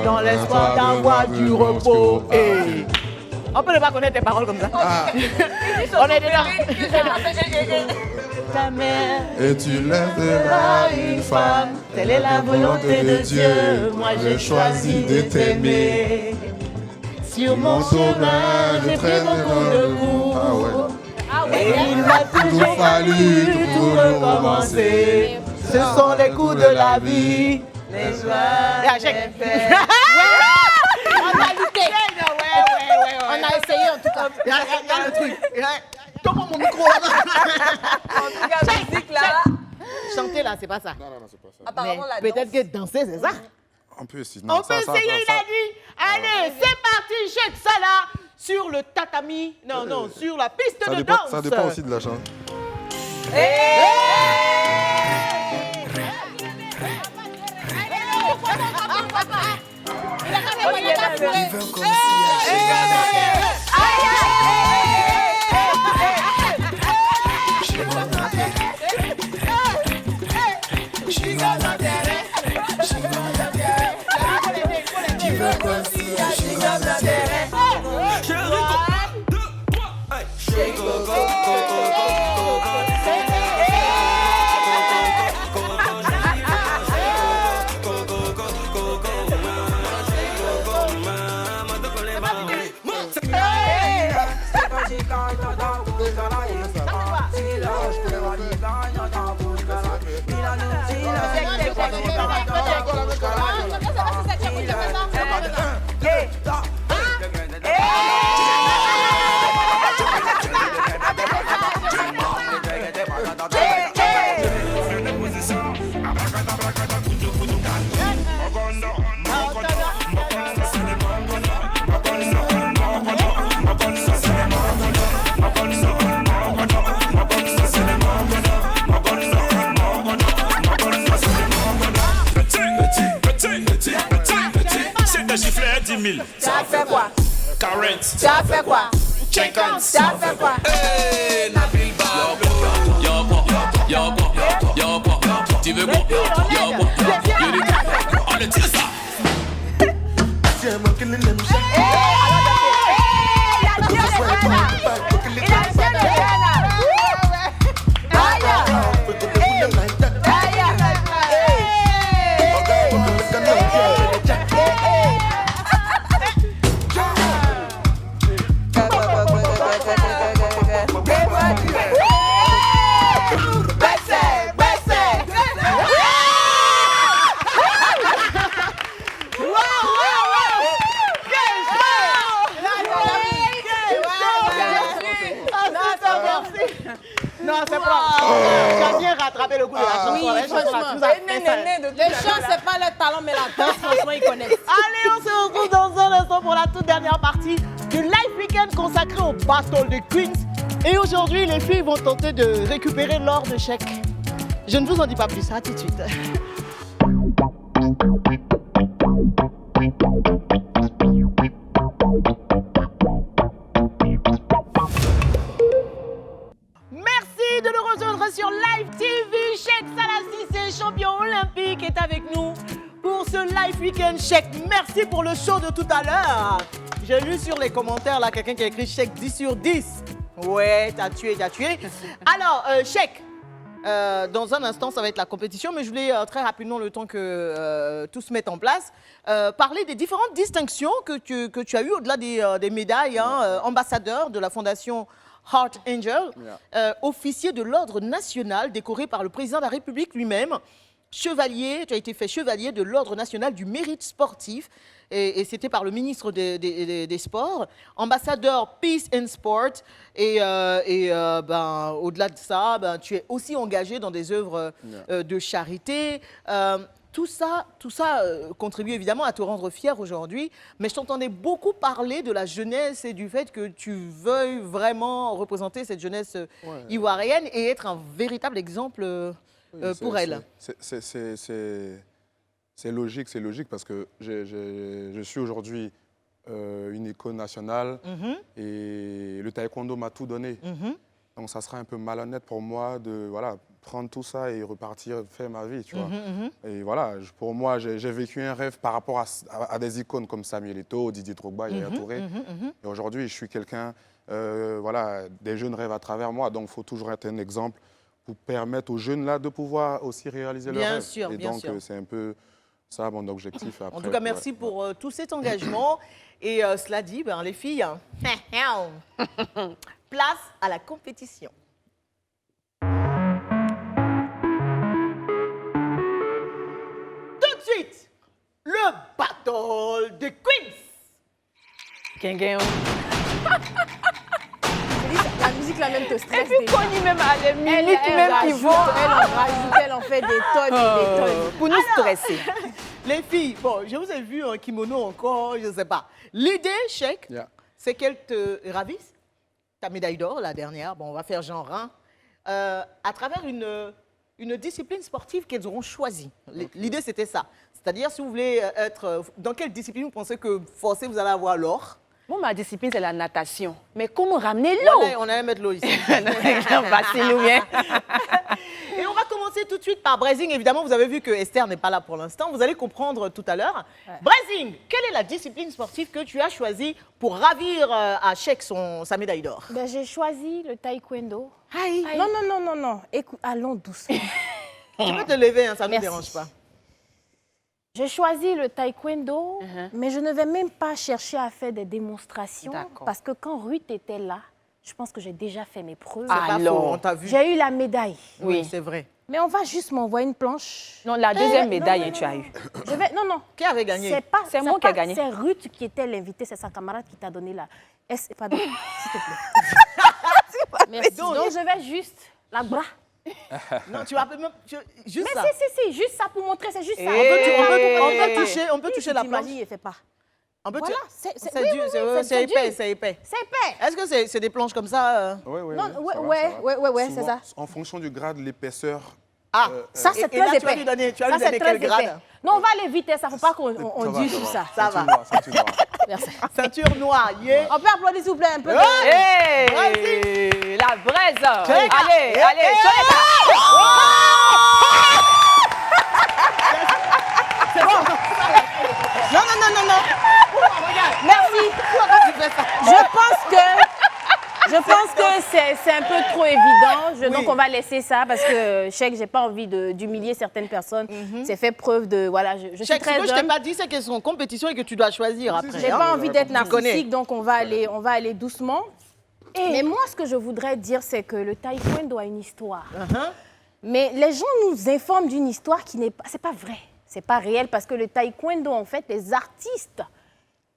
Dans l'espoir d'avoir du repos. Et on peut ne pas connaître tes paroles comme ça. On est dedans. Ta mère. Et tu lèveras une femme. Telle est la volonté de Dieu. Moi j'ai choisi de t'aimer. Sur mon chemin, j'ai pris beaucoup de coups. Et il m'a toujours fallu tout recommencer. Ce sont les coups de la vie. Les joies. On a lutté. On a essayé en tout cas. Regarde le truc. Donne-moi mon micro là. En tout cas, la musique là. Chanter là, c'est pas ça. Non, c'est pas ça. Apparemment, la Peut-être que danser, c'est ça. On peut essayer. On peut essayer, il a dit. Allez, c'est parti, Chèque Salah. sur le tatami. Non, sur la piste de danse. Ça dépend aussi de la chance. Giflet 10 000. Tu as fait quoi? 40. Tu as fait quoi? 50. Tu as fait quoi? Hey, Nabil Bablo. Y'a quoi? Tu veux quoi? Y'a quoi? On le tire ça. Non, c'est propre. Tu as bien rattrapé le coup de la chanson. Oui, franchement. Les chants, c'est pas le talent, mais la danse, franchement, ils connaissent. Allez, on se retrouve dans un instant pour la toute dernière partie du Live Weekend consacré au Battle des Queens. Et aujourd'hui, les filles vont tenter de récupérer l'or de chèque. Je ne vous en dis pas plus, à tout de suite. Merci de nous rejoindre sur Live TV. Cheikh Salassi, champion olympique, est avec nous pour ce Live Weekend. Cheikh, merci pour le show de tout à l'heure. J'ai lu sur les commentaires là quelqu'un qui a écrit Cheikh 10 sur 10. Ouais, t'as tué. Alors, Cheikh, dans un instant, ça va être la compétition, mais je voulais très rapidement, le temps que tout se mette en place, parler des différentes distinctions que tu as eues au-delà des médailles, hein, ambassadeur de la fondation Heart Angel, officier de l'Ordre national décoré par le président de la République lui-même, chevalier, tu as été fait chevalier de l'Ordre national du mérite sportif, et c'était par le ministre des Sports, ambassadeur Peace and Sport, et au-delà de ça, tu es aussi engagé dans des œuvres de charité. Tout ça contribue évidemment à te rendre fier aujourd'hui, mais je t'entendais beaucoup parler de la jeunesse et du fait que tu veuilles vraiment représenter cette jeunesse ivoirienne et être un véritable exemple pour elle. C'est logique parce que je suis aujourd'hui une icône nationale et le taekwondo m'a tout donné. Donc ça sera un peu malhonnête pour moi de prendre tout ça et repartir faire ma vie, tu vois. Et voilà, pour moi, j'ai vécu un rêve par rapport à des icônes comme Samuel Eto'o, Didier Drogba, Yaya Touré. Et aujourd'hui, je suis quelqu'un, des jeunes rêvent à travers moi, donc il faut toujours être un exemple pour permettre aux jeunes là de pouvoir aussi réaliser leurs rêves. Et donc, c'est un peu ça mon objectif. Après, en tout cas, merci pour tout cet engagement. Et cela dit, les filles, place à la compétition. Tout de suite, le Battle des Queens. La musique là même te stresse. Et puis Connie même a des mimiques même qui vont. Elle en fait des tonnes et des tonnes. Pour nous stresser. Les filles, bon, je vous ai vu en kimono encore, je ne sais pas. L'idée, Cheikh, c'est qu'elle te ravisse. Ta médaille d'or, la dernière, bon, on va faire genre, hein, à travers une discipline sportive qu'elles auront choisie. L'idée, c'était ça. C'est-à-dire, si vous voulez être... Dans quelle discipline vous pensez que forcément vous allez avoir l'or? Bon, ma discipline, c'est la natation. Mais comment ramener l'eau? On allait mettre l'eau ici. Bassine ou bien? Et on va commencer tout de suite par Brésil. Évidemment, vous avez vu que Esther n'est pas là pour l'instant. Vous allez comprendre tout à l'heure. Ouais. Brésil, quelle est la discipline sportive que tu as choisie pour ravir à Cheikh sa médaille d'or? Ben, j'ai choisi le taekwondo. Aïe. Non. Écoute, allons doucement. Tu peux te lever, hein, ça ne nous dérange pas. J'ai choisi le taekwondo, mais je ne vais même pas chercher à faire des démonstrations. Parce que quand Ruth était là, je pense que j'ai déjà fait mes preuves. Alors, on t'a vu. J'ai eu la médaille. Oui, c'est vrai. Mais on va juste m'envoyer une planche. Non, la deuxième médaille, tu as eu. Non. Qui avait gagné? C'est moi qui ai gagné. C'est Ruth qui était l'invitée, c'est sa camarade qui t'a donné la... Pardon, s'il te plaît. Merci. Donc, je vais juste la bras. Non, tu vas même... Juste mais ça. si, juste ça pour montrer, c'est juste ça. On peut toucher la planche. Il fait pas. Voilà, c'est épais, c'est épais. C'est épais. Est-ce que c'est des planches comme ça? Oui, c'est ça. En fonction du grade, l'épaisseur. Ah, ça c'est très épais. Tu vas lui donner quel grade? Non, on va aller vite, ça ne faut pas qu'on dise tout ça. Ça va. Merci. Ceinture noire, yeah. On peut applaudir s'il vous plaît un peu. Hey, la braise. Allez, C'est bon. Non. Merci. Je pense que c'est un peu trop évident. Donc, on va laisser ça parce que, Cheikh, j'ai pas envie d'humilier certaines personnes. C'est fait preuve de... Voilà, je suis très jeune. Ce que je t'ai pas dit, c'est qu'elles sont en compétition et que tu dois choisir après. J'ai pas envie d'être narcissique, donc on va aller doucement. Mais moi, ce que je voudrais dire, c'est que le taekwondo a une histoire. Mais les gens nous informent d'une histoire qui n'est pas... C'est pas vrai. C'est pas réel parce que le taekwondo, en fait, les artistes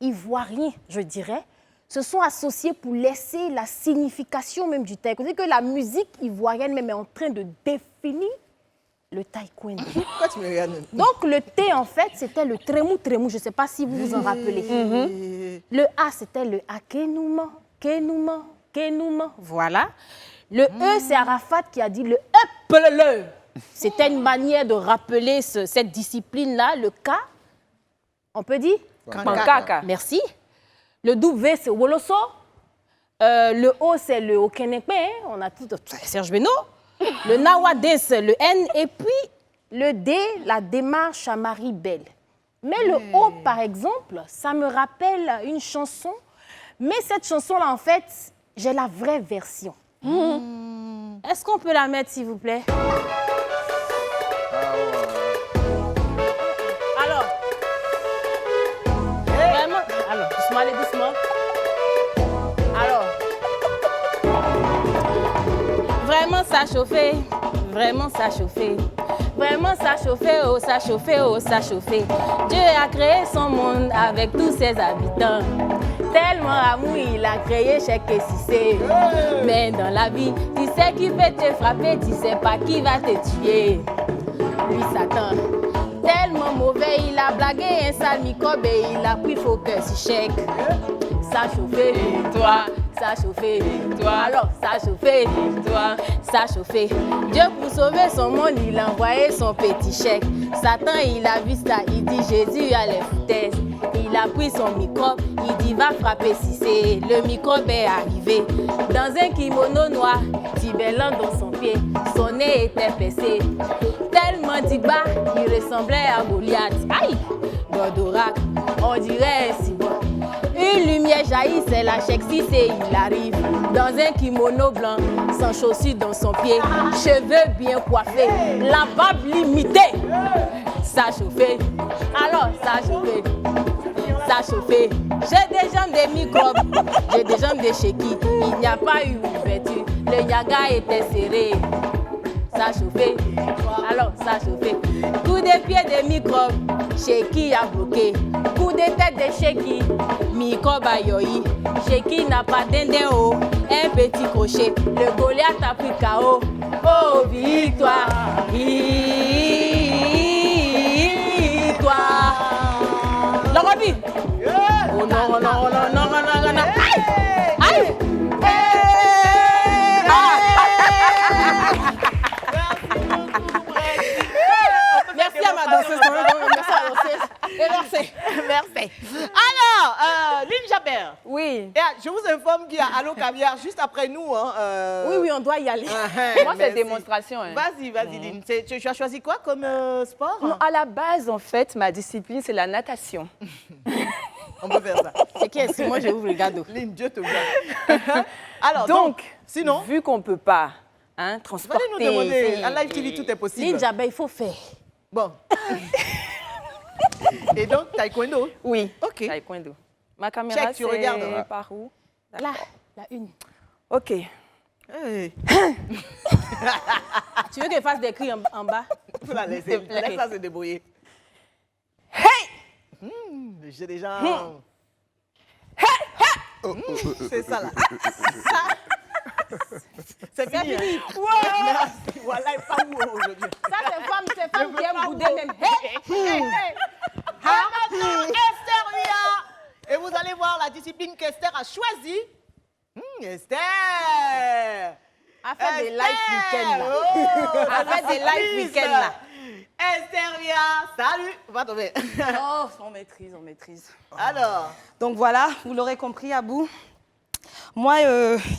ivoiriens, je dirais, se sont associés pour laisser la signification même du taekwondo. C'est que la musique ivoirienne même est en train de définir le taekwondo. Pourquoi tu me regardes? Donc le T, en fait, c'était le tremou. Je ne sais pas si vous vous en rappelez. Le A, c'était le akenouman. Voilà. Le E, c'est Arafat qui a dit le E. C'était une manière de rappeler cette discipline-là. Le K, on peut dire? Kankaka. Merci. Le W, c'est Woloso. Le O, c'est le Okenekpe. On a tout. Serge Beno. Le Nawade, c'est le N. Et puis, le D, la démarche à Marie Belle. Mais le O, par exemple, ça me rappelle une chanson. Mais cette chanson-là, en fait, j'ai la vraie version. Est-ce qu'on peut la mettre, s'il vous plaît? Alors, vraiment, alors, doucement, allez doucement. Alors, vraiment ça chauffait, vraiment ça chauffait. Vraiment ça chauffait, oh ça chauffait, oh ça chauffait. Dieu a créé son monde avec tous ses habitants. Tellement amour il a créé Cheikh Cissé. Mais dans la vie, tu sais qui peut te frapper, tu sais pas qui va te tuer. Lui Satan, tellement mauvais, il a blagué un sale microbe et il a pris focus sur Cheikh. Ça chauffait, toi. Ça chauffait, toi. Alors, ça chauffait, toi. Ça chauffait. Dieu, pour sauver son monde, il a envoyé son petit chèque. Satan, il a vu ça, il dit Jésus a les foutaises. Il a pris son microbe, il dit va frapper Cissé. Le microbe est arrivé dans un kimono noir, tibelant dans son pied. Son nez était percé. Tellement dit bas, il ressemblait à Goliath. Aïe, Gordorak, on dirait un cyborg. Une lumière jaillit, c'est la Cheikh Cissé, il arrive dans un kimono blanc, sans chaussures dans son pied, cheveux bien coiffés, la barbe limitée. Ça chauffait, alors ça chauffait, ça chauffait. J'ai des jambes de microbes, j'ai des jambes de Cheikh, il n'y a pas eu ouverture, le yaga était serré. Ça chauffait, alors ça chauffait. Coup de pied de microbe, Cheikh a bloqué. Coup de tête de Cheikh, microbe a yoï. Cheikh n'a pas d'endéo, un petit crochet. Le Goliath a pris KO. Oh, victoire, victoire. Le Roby. Oh non, non, non, non, non, non, non. Aïe! ma danseuse, merci à la danseuse. Et merci. Merci. Alors, Lynn Jabert. Oui. Et, je vous informe qu'il y a Allo Caviar juste après nous. Hein, Oui, on doit y aller. Moi, c'est merci. démonstration. Hein. Vas-y, Lynn. Tu as choisi quoi comme sport? Non, à la base, en fait, ma discipline, c'est la natation. On peut faire ça. C'est qui est-ce? Moi, je ouvre le gado. Lynn, Dieu te voit. Alors, donc, sinon, vu qu'on ne peut pas transporter... allez nous demander. À Live TV, tout est possible. Lynn Jabert, il faut faire. Bon. Et donc, taekwondo? Oui. OK. Taekwondo. Ma caméra, Check, tu regardes. c'est par où? Là, la une. OK. Hey. Tu veux qu'elle fasse des cris en bas? Faut la laisser. plaît. Laisse-la se débrouiller. Hey! J'ai déjà... C'est ça, là. C'est fini. fini. Merci. Voilà, il pas où aujourd'hui. Ça, c'est femme qui aime bouder même. Hey! Et maintenant, Esther Via. Et vous allez voir la discipline qu'Esther a choisie. Esther. A fait des live week-end, là. Oh, A fait des live week-end, là. Esther Via, salut. Va tomber. Oh, on maîtrise. Alors. Donc voilà, vous l'aurez compris, Abou. Moi,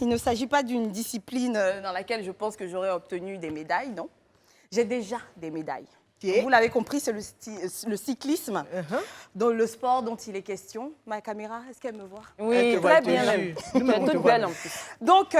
il ne s'agit pas d'une discipline dans laquelle je pense que j'aurais obtenu des médailles, non. J'ai déjà des médailles. Okay. Vous l'avez compris, c'est le cyclisme, dans le sport dont il est question. Ma caméra, est-ce qu'elle me voit? Oui, très bien. Tu es toute belle en plus. Donc,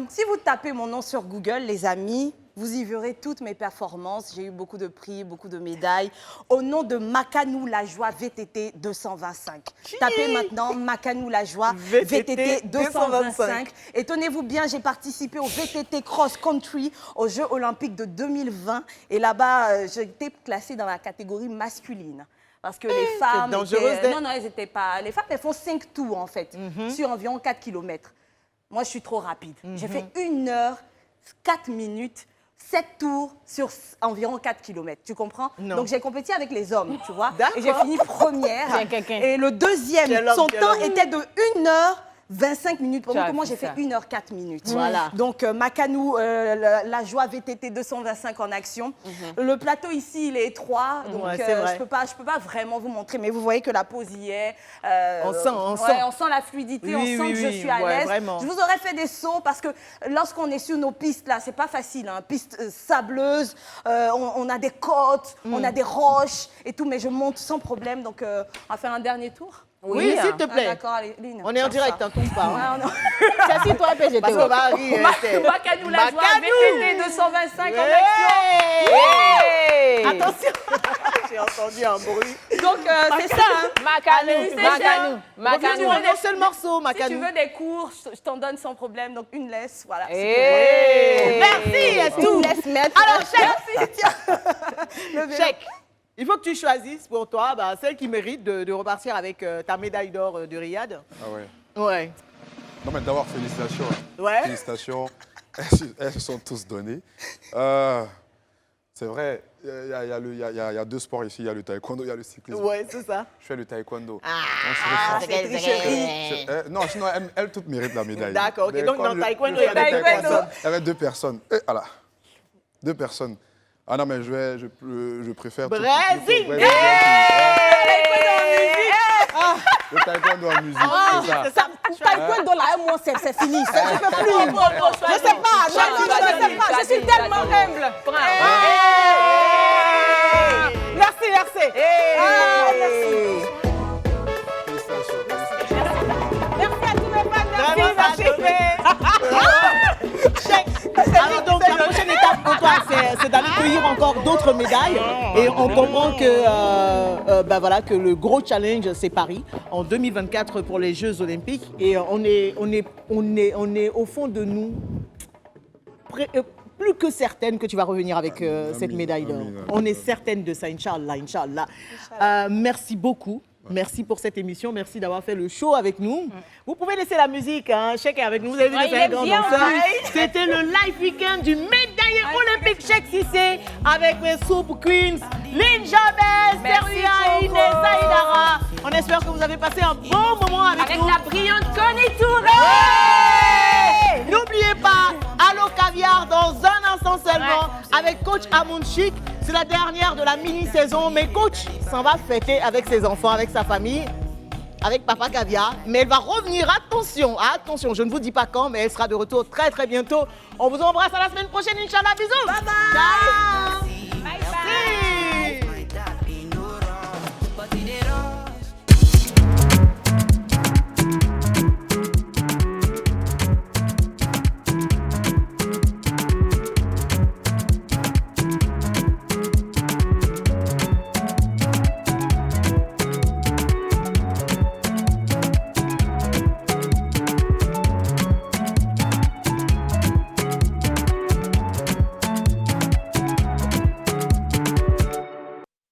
si vous tapez mon nom sur Google, les amis, vous y verrez toutes mes performances. J'ai eu beaucoup de prix, beaucoup de médailles. Au nom de Makanou Lajoie VTT 225. Tapez maintenant Makanou Lajoie VTT 225. Et tenez-vous bien, j'ai participé au VTT Cross Country aux Jeux Olympiques de 2020. Et là-bas, j'ai été classée dans la catégorie masculine. Parce que les femmes... Non, elles n'étaient pas... Les femmes, elles font 5 tours, en fait, sur environ 4 km. Moi, je suis trop rapide. J'ai fait 1 heure, 4 minutes, 7 tours sur environ 4 km. Tu comprends? Non. Donc, j'ai compéti avec les hommes, tu vois. D'accord. Et j'ai fini première. Tiens, quelqu'un. Et le deuxième, son temps était de 1 heure 25 minutes. Pour moi, j'ai fait 1 heure 4 minutes. Voilà. Donc, Makanou, la joie VTT 225 en action. Le plateau ici, il est étroit. Donc, Ouais, c'est vrai. je peux pas vraiment vous montrer. Mais vous voyez que la pose y est. On sent. On sent la fluidité, Oui, on sent que je suis à l'aise. vraiment. Je vous aurais fait des sauts parce que lorsqu'on est sur nos pistes, là, c'est pas facile. Hein. Pistes sableuses, on a des côtes, on a des roches et tout. Mais je monte sans problème. Donc, on va faire un dernier tour. Oui, s'il te plaît. D'accord, allez, Lynn. On est en direct, hein, tombe pas. Ouais, C'est si toi, PGT. Parce qu'on va arriver. Makanou la joie, VTT 225 en action. Hey! Attention. J'ai entendu un bruit. Donc, c'est ça. Hein. Makanou. Un seul morceau, Si Makanou. tu veux des cours, je t'en donne sans problème. Donc, une laisse, voilà. Merci, Estou. Laisse mettre. Alors, Chèque. Il faut que tu choisisses pour toi celle qui mérite de repartir avec ta médaille d'or de Riyad. Ah ouais. Ouais. Non, mais d'abord, félicitations. Ouais. Félicitations. Elles se sont tous données. C'est vrai, il y a 2 sports ici. Il y a le taekwondo, il y a le cyclisme. Ouais, c'est ça. Je fais le taekwondo. c'est tricherie. Non, sinon, elles toutes méritent la médaille. D'accord, ok. Mais Donc, comme dans je- taekwondo, je il y a fais deux le personnes. Il y avait 2 personnes. Voilà. 2 personnes. Ah non, mais je préfère... Brésil. Le taekwondo en musique, c'est ça. C'est ça. Taekwondo, là, moi, c'est fini. Je ne peux plus. Je sais pas. Je suis tellement humble. Merci. Félicitations. Merci à tous mes fans. Vraiment, ça a donné. Chèque. Alors donc, la prochaine étape pour toi, c'est d'aller cueillir encore d'autres médailles. Et on comprend que, que le gros challenge, c'est Paris, en 2024 pour les Jeux Olympiques. Et on est au fond de nous plus que certaine que tu vas revenir avec cette médaille d'or. On est certaine de ça, Inch'Allah. Merci beaucoup. Merci pour cette émission. Merci d'avoir fait le show avec nous. Vous pouvez laisser la musique. Hein. Chèque est avec nous. Vous avez vu Ouais, le il est grand bien, danseur. ouais. C'était le live week-end du médaillé olympique Chèque Cissé avec mes Soup Queens, Lynn Jabez, Seria, Inès Aïdara. On espère que vous avez passé un bon moment avec nous. la brillante Connie Touré. N'oubliez pas, Allo Caviar dans un instant seulement avec coach Amoun Chic. C'est la dernière de la mini-saison, mais coach s'en va fêter avec ses enfants, avec sa famille, avec Papa Caviar. Mais elle va revenir, attention, attention, je ne vous dis pas quand, mais elle sera de retour très très bientôt. On vous embrasse à la semaine prochaine, Inch'Allah, bisous. Bye bye. Ciao.